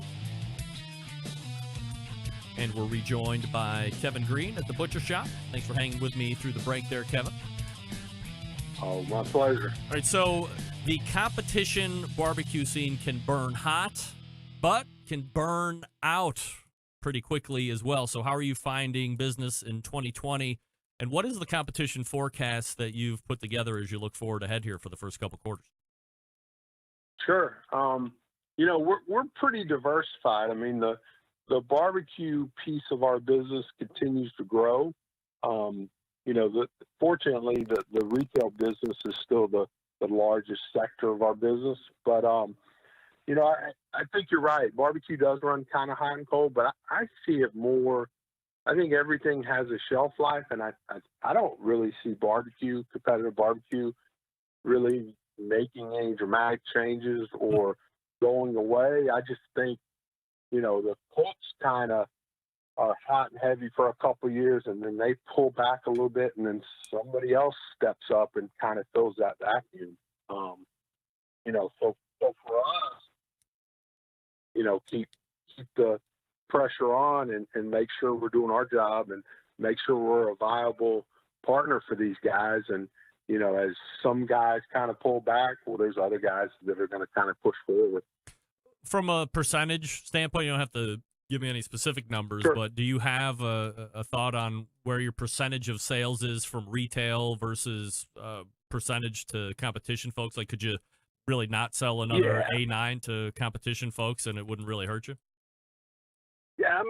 And we're rejoined by Kevin Green at the Butcher Shop. Thanks for hanging with me through the break there, Kevin.
Oh, my pleasure.
All right, so the competition barbecue scene can burn hot, but can burn out pretty quickly as well. So how are you finding business in 2020? And what is the competition forecast that you've put together as you look forward ahead here for the first couple quarters?
Sure. We're pretty diversified. I mean, the barbecue piece of our business continues to grow. Fortunately, the retail business is still the largest sector of our business. But, I think you're right. Barbecue does run kind of hot and cold, but I see it more. I think everything has a shelf life, and I don't really see competitive barbecue, really making any dramatic changes or going away. I just think, the Colts kind of are hot and heavy for a couple of years, and then they pull back a little bit, and then somebody else steps up and kind of fills that vacuum. So for us, keep the pressure on and make sure we're doing our job and make sure we're a viable partner for these guys. And, as some guys kind of pull back, well, there's other guys that are going to kind of push forward.
From a percentage standpoint, you don't have to give me any specific numbers,
Sure.
but do you have a thought on where your percentage of sales is from retail versus percentage to competition folks? Like, could you really not sell another A9 to competition folks and it wouldn't really hurt you?
Yeah,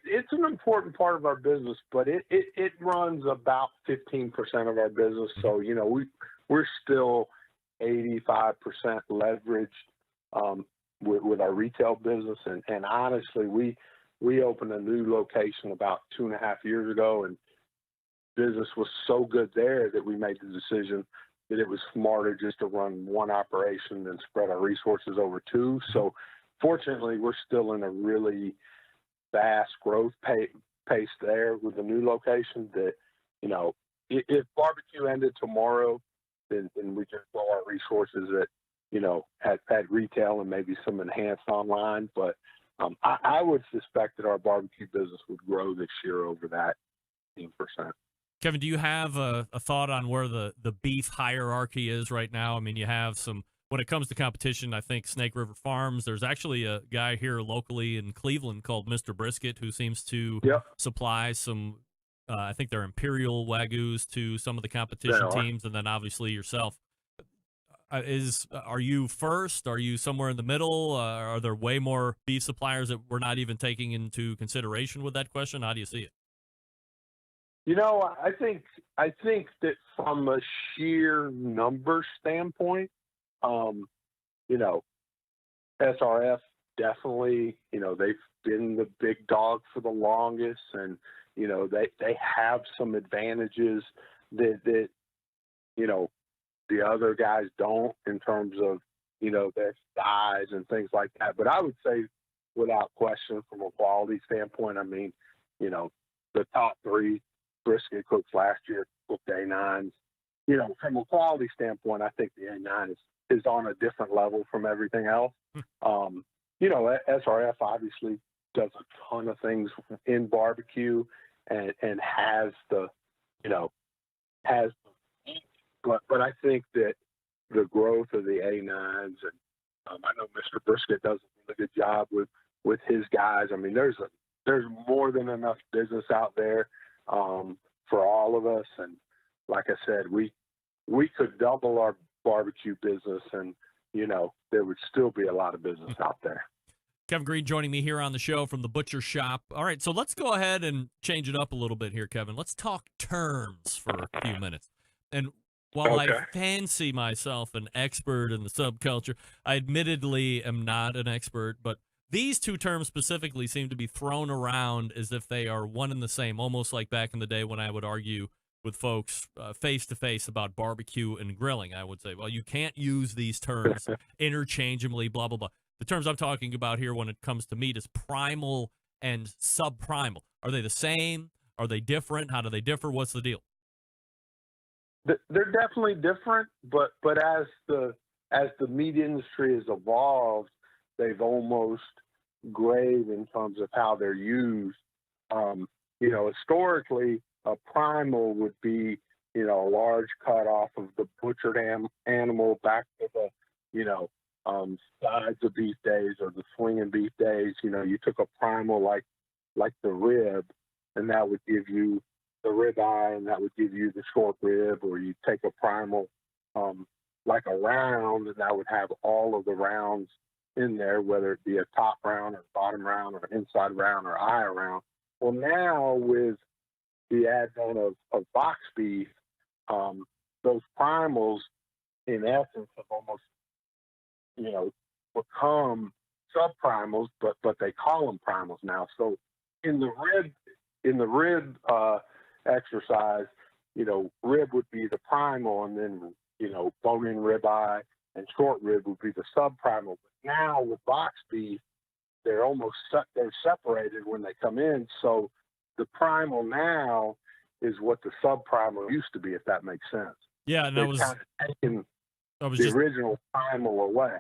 it's an important part of our business, but it runs about 15% of our business. So, we're still 85% leveraged with our retail business. And honestly, we opened a new location about 2.5 years ago, and business was so good there that we made the decision that it was smarter just to run one operation and spread our resources over two. So fortunately, we're still in a really fast growth pace there with the new location that, if barbecue ended tomorrow, then we just throw our resources at retail and maybe some enhanced online. But I would suspect that our barbecue business would grow this year over that 15%.
Kevin, do you have a thought on where the beef hierarchy is right now? I mean, you have some, when it comes to competition, I think Snake River Farms, there's actually a guy here locally in Cleveland called Mr. Brisket who seems to supply some, I think they're Imperial Wagyus to some of the competition teams, and then obviously yourself. Are you first? Are you somewhere in the middle? Are there way more beef suppliers that we're not even taking into consideration with that question? How do you see it?
I think that from a sheer number standpoint, SRF definitely, they've been the big dog for the longest, and they have some advantages that the other guys don't in terms of their size and things like that. But I would say, without question, from a quality standpoint, I mean, the top three brisket cooks last year cooked A9s. From a quality standpoint, I think the A9 is on a different level from everything else. SRF obviously does a ton of things in barbecue and has the, but I think that the growth of the A9s, and I know Mr. Brisket does a really good job with his guys. I mean, there's more than enough business out there for all of us. And like I said, we could double our barbecue business, and there would still be a lot of business out there.
Kevin Green joining me here on the show from the Butcher Shop. All right, so let's go ahead and change it up a little bit here, Kevin. Let's talk terms for a few minutes. And while I fancy myself an expert in the subculture, I admittedly am not an expert, but these two terms specifically seem to be thrown around as if they are one and the same, almost like back in the day when I would argue with folks face-to-face about barbecue and grilling. I would say, well, you can't use these terms interchangeably, blah, blah, blah. The terms I'm talking about here when it comes to meat is primal and subprimal. Are they the same? Are they different? How do they differ? What's the deal?
They're definitely different, but as the meat industry has evolved, they've almost grayed in terms of how they're used. Historically, a primal would be, a large cut off of the butchered animal back to the, sides of beef days or the swinging beef days. You took a primal like the rib, and that would give you the ribeye, and that would give you the short rib, or you take a primal like a round, and that would have all of the rounds in there, whether it be a top round or bottom round or inside round or eye round. Well, now with the advent of box beef, those primals, in essence, have almost, become subprimals, but they call them primals now. So in the rib exercise, rib would be the primal, and then, bone-in ribeye and short rib would be the subprimal. But now with box beef, they're separated when they come in. So the primal now is what the subprimal used to be, if that makes sense.
Yeah, and
They've kind of taken the original primal away.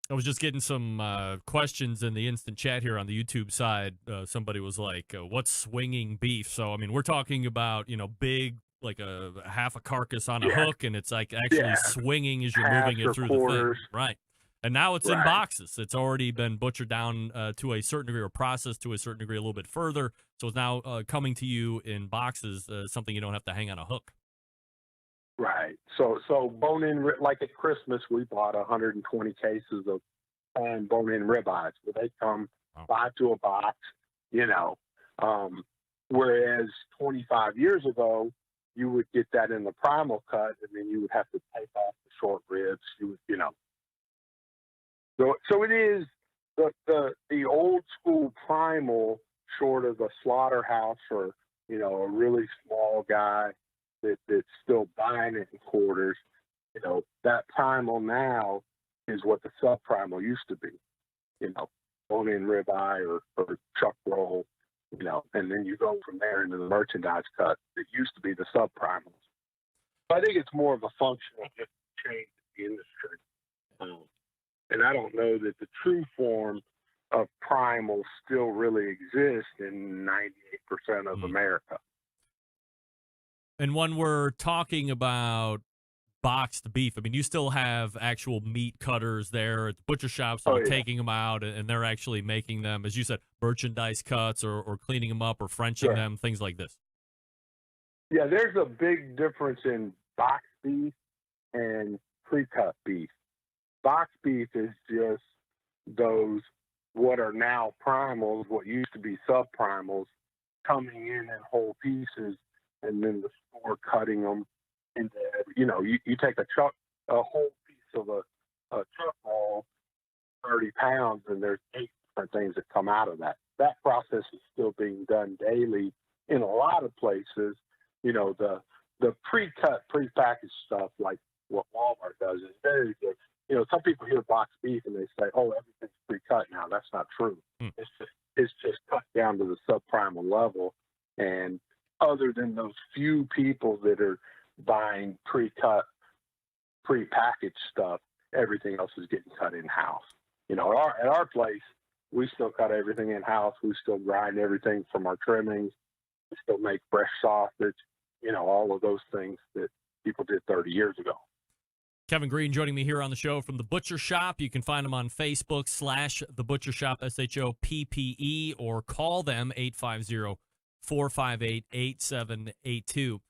I was just getting some questions in the instant chat here on the YouTube side. Somebody was like, what's swinging beef? So, I mean, we're talking about, big, like a half a carcass on a hook, and it's like actually swinging as you're
Halves
moving it
or
through
quarters.
the thing. Right. And now it's in
Right.
boxes. It's already been butchered down to a certain degree or processed to a certain degree a little bit further. So it's now coming to you in boxes, something you don't have to hang on a hook.
Right. So bone-in, like at Christmas, we bought 120 cases of bone-in ribeyes. But they come 5 to a box, whereas 25 years ago, you would get that in the primal cut, and then you would have to take off the short ribs. So it is the old school primal, short of a slaughterhouse or a really small guy that's still buying it in quarters. That primal now is what the subprimal used to be. Bone-in ribeye or chuck roll. And then you go from there into the merchandise cut. It used to be the subprimals. I think it's more of a function of just change in the industry. And I don't know that the true form of primal still really exists in 98% of America.
And when we're talking about boxed beef, I mean, you still have actual meat cutters there at the butcher shops that are taking them out, and they're actually making them, as you said, merchandise cuts or cleaning them up or Frenching them, things like this.
Yeah, there's a big difference in boxed beef and pre-cut beef. Box beef is just those what are now primals, what used to be subprimals, coming in whole pieces, and then the store cutting them into you take a whole piece of a chuck roll, 30 pounds, and there's 8 different things that come out of that. That process is still being done daily in a lot of places. The pre-cut, pre-packaged stuff like what Walmart does is very good. Some people hear boxed beef and they say, "Oh, everything's pre-cut now." That's not true. It's just cut down to the subprimal level. And other than those few people that are buying pre-cut, pre-packaged stuff, everything else is getting cut in-house. At our place, we still cut everything in-house. We still grind everything from our trimmings. We still make fresh sausage. All of those things that people did 30 years ago.
Kevin Green joining me here on the show from The Butcher Shop. You can find them on Facebook / The Butcher Shop, SHOPPE, or call them 850-458-8782.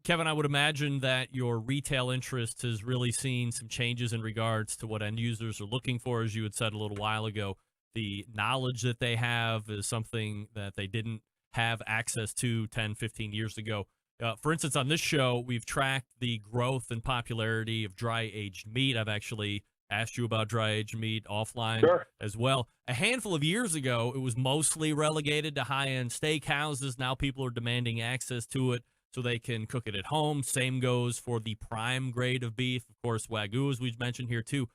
Kevin, I would imagine that your retail interest has really seen some changes in regards to what end users are looking for. As you had said a little while ago, the knowledge that they have is something that they didn't have access to 10, 15 years ago. For instance, on this show, we've tracked the growth and popularity of dry-aged meat. I've actually asked you about dry-aged meat offline as well. A handful of years ago, it was mostly relegated to high-end steakhouses. Now people are demanding access to it so they can cook it at home. Same goes for the prime grade of beef. Of course, Wagyu, as we've mentioned here, too.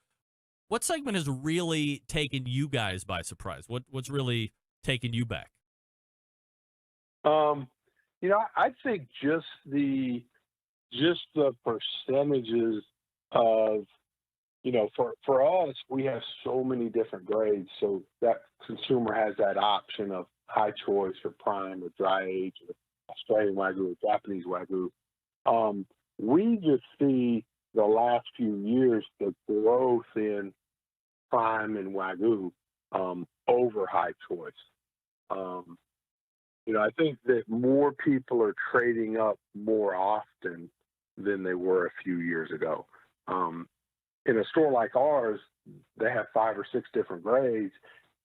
What segment has really taken you guys by surprise? What's really taken you back?
I think just the percentages of, for us, we have so many different grades, so that consumer has that option of high choice or prime or dry age or Australian Wagyu or Japanese Wagyu. We just see the last few years the growth in prime and Wagyu over high choice. I think that more people are trading up more often than they were a few years ago. In a store like ours, they have 5 or 6 different grades,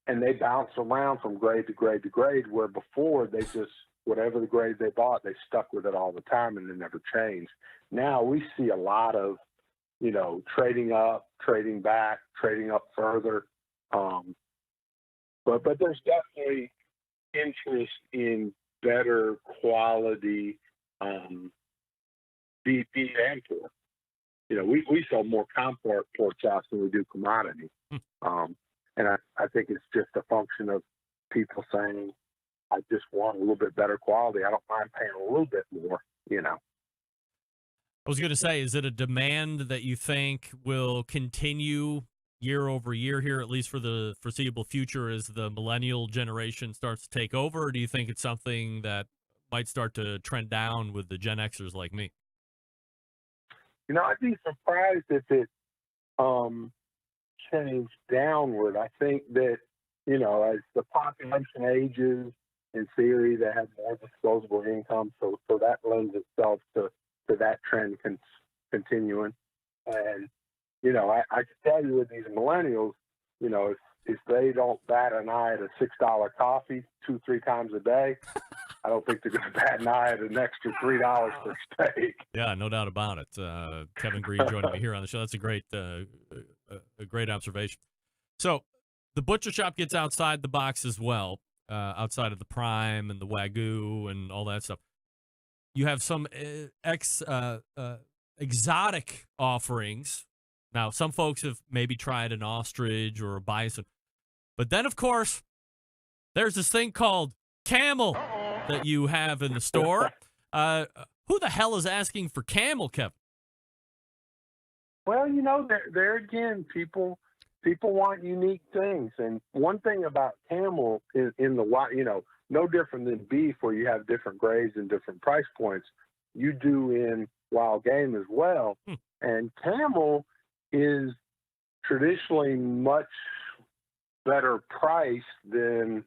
and they bounce around from grade to grade to grade, where before they just, whatever the grade they bought, they stuck with it all the time and it never changed. Now we see a lot of, trading up, trading back, trading up further. But there's definitely interest in better quality beef and pork. We sell more comport pork chops than we do commodity. And I think it's just a function of people saying, I just want a little bit better quality. I don't mind paying a little bit more,
I was going to say, is it a demand that you think will continue year over year here, at least for the foreseeable future, as the millennial generation starts to take over? Or do you think it's something that might start to trend down with the Gen Xers like me?
I'd be surprised if it changed downward. I think that, as the population ages, in theory, they have more disposable income, so that lends itself to that trend continuing. And, I can tell you with these millennials, if they don't bat an eye at a $6 coffee 2-3 times a day, I don't think they're going to bat an eye at an extra $3 for steak.
Yeah, no doubt about it. Kevin Green joining me here on the show. That's a great observation. So the butcher shop gets outside the box as well, outside of the prime and the Wagyu and all that stuff. You have some exotic offerings. Now, some folks have maybe tried an ostrich or a bison. But then, of course, there's this thing called camel that you have in the store. Who the hell is asking for camel, Kevin?
Well, there again, people want unique things. And one thing about camel in the wild, no different than beef where you have different grades and different price points, you do in wild game as well. And camel is traditionally much better priced than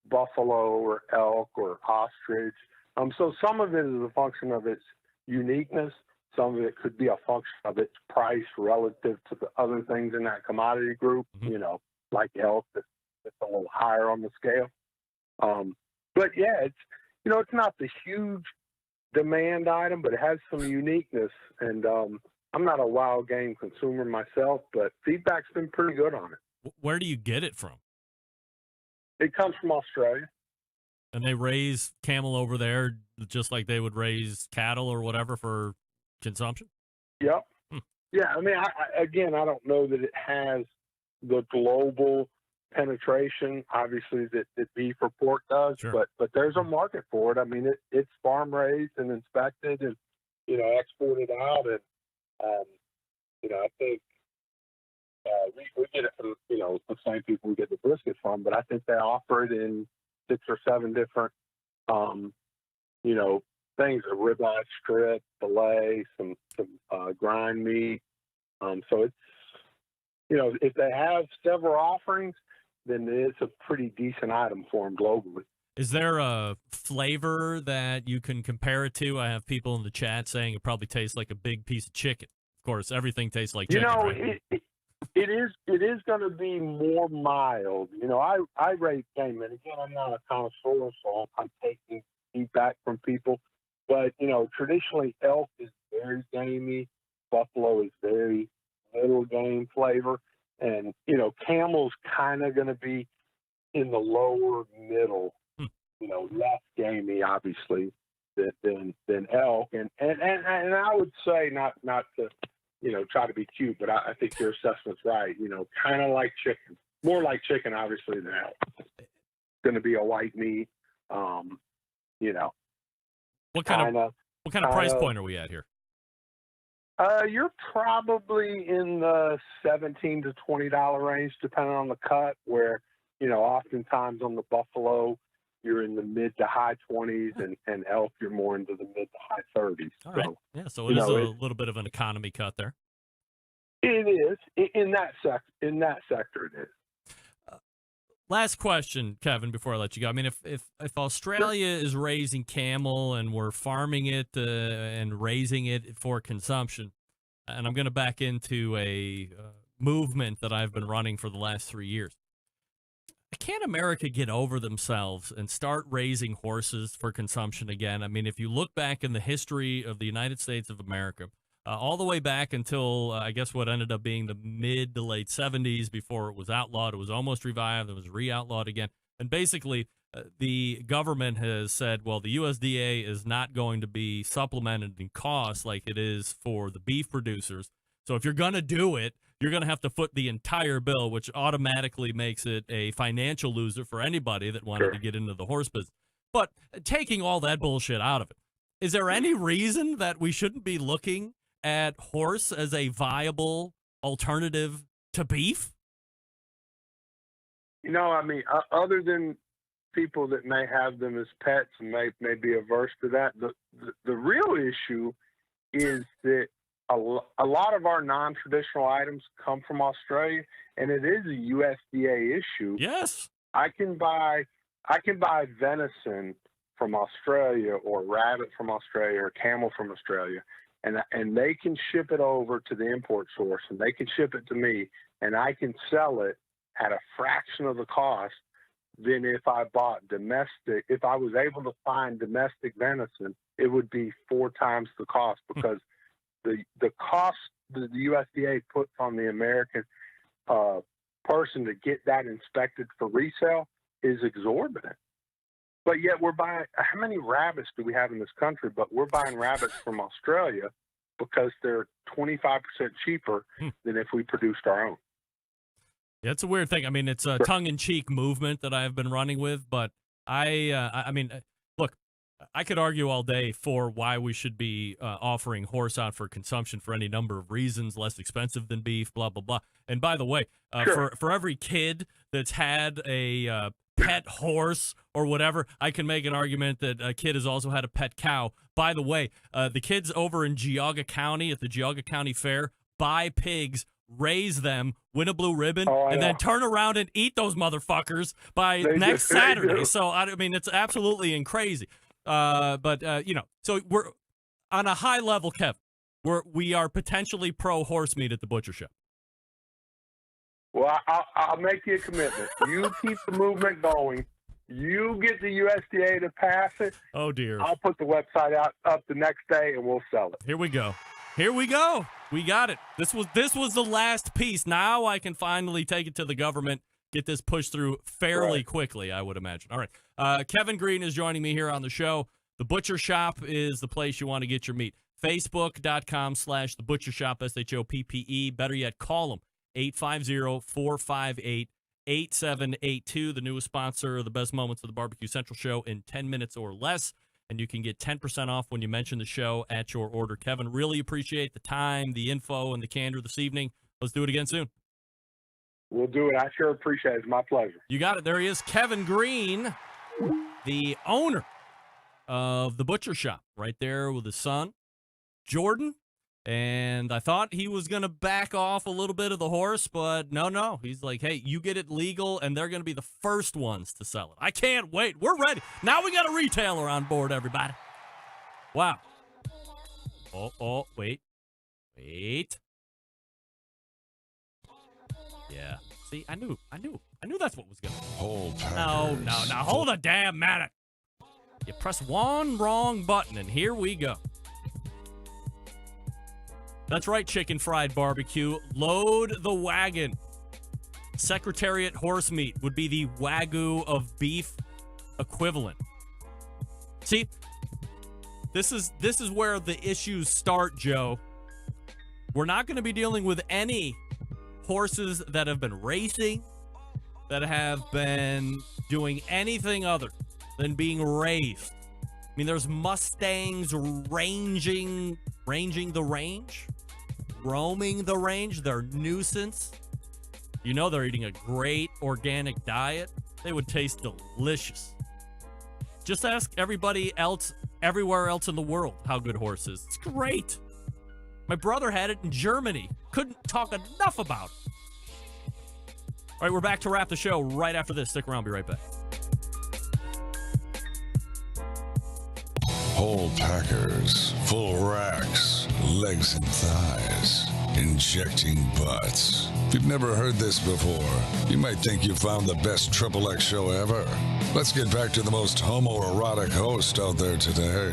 buffalo or elk or ostrich. So some of it is a function of its uniqueness. Some of it could be a function of its price relative to the other things in that commodity group, like elk, that's a little higher on the scale. But yeah, it's not the huge demand item, but it has some uniqueness. And I'm not a wild game consumer myself, but feedback's been pretty good on it.
Where do you get it from?
It comes from Australia.
And they raise camel over there just like they would raise cattle or whatever for consumption?
Yep. Yeah, I mean, I don't know that it has the global penetration, obviously, that beef or pork does,
sure.
but there's a market for it. I mean, it's farm raised and inspected and, exported out. And, I think we get it from, the same people we get the brisket from, but I think they offer it in 6 or 7 different, things, a ribeye strip, fillet, some grind meat. So it's, if they have several offerings, then it's a pretty decent item for them globally.
Is there a flavor that you can compare it to? I have people in the chat saying it probably tastes like a big piece of chicken. Of course, everything tastes like chicken, right?
It is going to be more mild. I rate game, and again, I'm not a connoisseur, so I'm taking feedback from people. But, traditionally elk is very gamey. Buffalo is very little game flavor. And, camel's kind of going to be in the lower middle, less gamey, obviously, than elk. And I would say not to, try to be cute, but I think your assessment's right. Kind of like chicken, more like chicken, obviously, than elk. Going to be a white meat,
What kind of price point are we at here?
You're probably in the $17 to $20 range, depending on the cut. Where oftentimes on the buffalo, you're in the mid to high 20s, and elk, you're more into the mid to high 30s.
All right. Yeah, so it is a little bit of an economy cut there.
It is in that sector. It is.
Last question, Kevin, before I let you go. I mean, if Australia is raising camel and we're farming it and raising it for consumption, and I'm going to back into a movement that I've been running for the last 3 years, can't America get over themselves and start raising horses for consumption again? I mean, if you look back in the history of the United States of America, all the way back until, I guess, what ended up being the mid to late 70s before it was outlawed. It was almost revived. It was re-outlawed again. And basically, the government has said, well, the USDA is not going to be supplemented in costs like it is for the beef producers. So if you're going to do it, you're going to have to foot the entire bill, which automatically makes it a financial loser for anybody that wanted to get into the horse business. But taking all that bullshit out of it, is there any reason that we shouldn't be looking at horse as a viable alternative to beef?
I mean, other than people that may have them as pets and may be averse to that, the real issue is that a lot of our non-traditional items come from Australia, and it is a USDA issue.
Yes.
I can buy venison from Australia, or rabbit from Australia, or camel from Australia, and they can ship it over to the import source, and they can ship it to me, and I can sell it at a fraction of the cost than if I bought domestic. If I was able to find domestic venison, it would be 4 times the cost, because the cost that the USDA puts on the American person to get that inspected for resale is exorbitant. But yet we're buying, how many rabbits do we have in this country? But we're buying rabbits from Australia because they're 25% cheaper than if we produced our own.
Yeah, it's a weird thing. I mean, it's a tongue-in-cheek movement that I've been running with, but I mean, look, I could argue all day for why we should be offering horse out for consumption for any number of reasons, less expensive than beef, blah, blah, blah. And by the way, for every kid that's had a pet horse or whatever, I can make an argument that a kid has also had a pet cow. By the way, the kids over in Geauga County at the Geauga County Fair buy pigs, raise them, win a blue ribbon, and then turn around and eat those motherfuckers by next Saturday. So, I mean, it's absolutely crazy. But so we're on a high level, Kev. We are potentially pro horse meat at the butcher shop.
Well, I'll make you a commitment. You keep the movement going. You get the USDA to pass it.
Oh dear!
I'll put the website up the next day, and we'll sell it.
Here we go. We got it. This was the last piece. Now I can finally take it to the government. Get this pushed through fairly quickly, I would imagine. All right. Kevin Green is joining me here on the show. The Butcher Shop is the place you want to get your meat. Facebook.com/The Butcher Shop, SHOPPE. Better yet, call them. 850-458-8782, the newest sponsor of the best moments of the Barbecue Central show in 10 minutes or less. And you can get 10% off when you mention the show at your order. Kevin, really appreciate the time, the info, and the candor this evening. Let's do it again soon.
We'll do it. I sure appreciate it. It's my pleasure.
You got it. There he is, Kevin Green, the owner of the Butcher Shop, right there with his son, Jordan. And I thought he was going to back off a little bit of the horse, but no. He's like, hey, you get it legal, and they're going to be the first ones to sell it. I can't wait. We're ready. Now we got a retailer on board, everybody. Wow. Oh, wait. Yeah. See, I knew that's what was going to happen. No. Hold a damn minute. You press one wrong button, and here we go. That's right, Chicken Fried Barbecue. Load the wagon. Secretariat horse meat would be the Wagyu of beef equivalent. See, this is where the issues start, Joe. We're not going to be dealing with any horses that have been racing, that have been doing anything other than being raised. I mean, there's Mustangs ranging the range, roaming the range. They're a nuisance. You know they're eating a great organic diet. They would taste delicious. Just ask everybody else, everywhere else in the world, how good horse is. It's great. My brother had it in Germany. Couldn't talk enough about it. All right, we're back to wrap the show right after this. Stick around. Be right back.
Whole packers, full racks, legs and thighs, injecting butts. If you've never heard this before, you might think you found the best XXX show ever. Let's get back to the most homoerotic host out there today,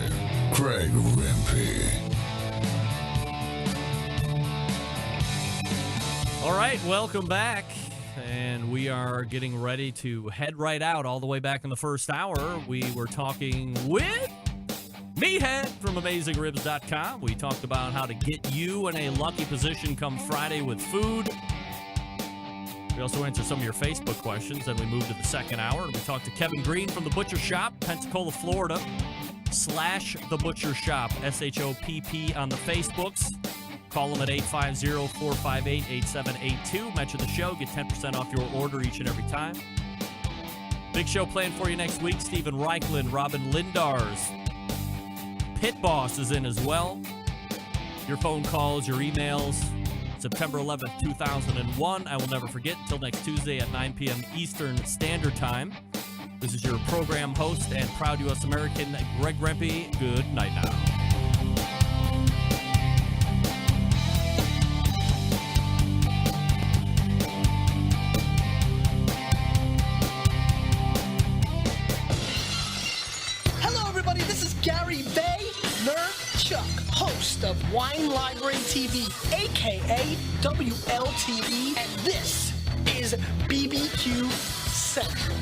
Craig Rimpey.
All right, welcome back. And we are getting ready to head right out all the way back in the first hour. We were talking with Meathead from AmazingRibs.com. We talked about how to get you in a lucky position come Friday with food. We also answered some of your Facebook questions. Then we moved to the second hour. And we talked to Kevin Green from The Butcher Shop, Pensacola, Florida, /The Butcher Shop, SHOPP on the Facebooks. Call them at 850-458-8782. Mention the show. Get 10% off your order each and every time. Big show planned for you next week. Steven Reichlin, Robin Lindars. Pit Boss is in as well. Your phone calls, your emails. September 11th, 2001. I will never forget until next Tuesday at 9 p.m. Eastern Standard Time. This is your program host and proud U.S. American, Greg Rempe. Good night now.
Hello, everybody. This is Gary Vaynerchuk, host of Wine Library TV, a.k.a. WLTV, and this is BBQ Central.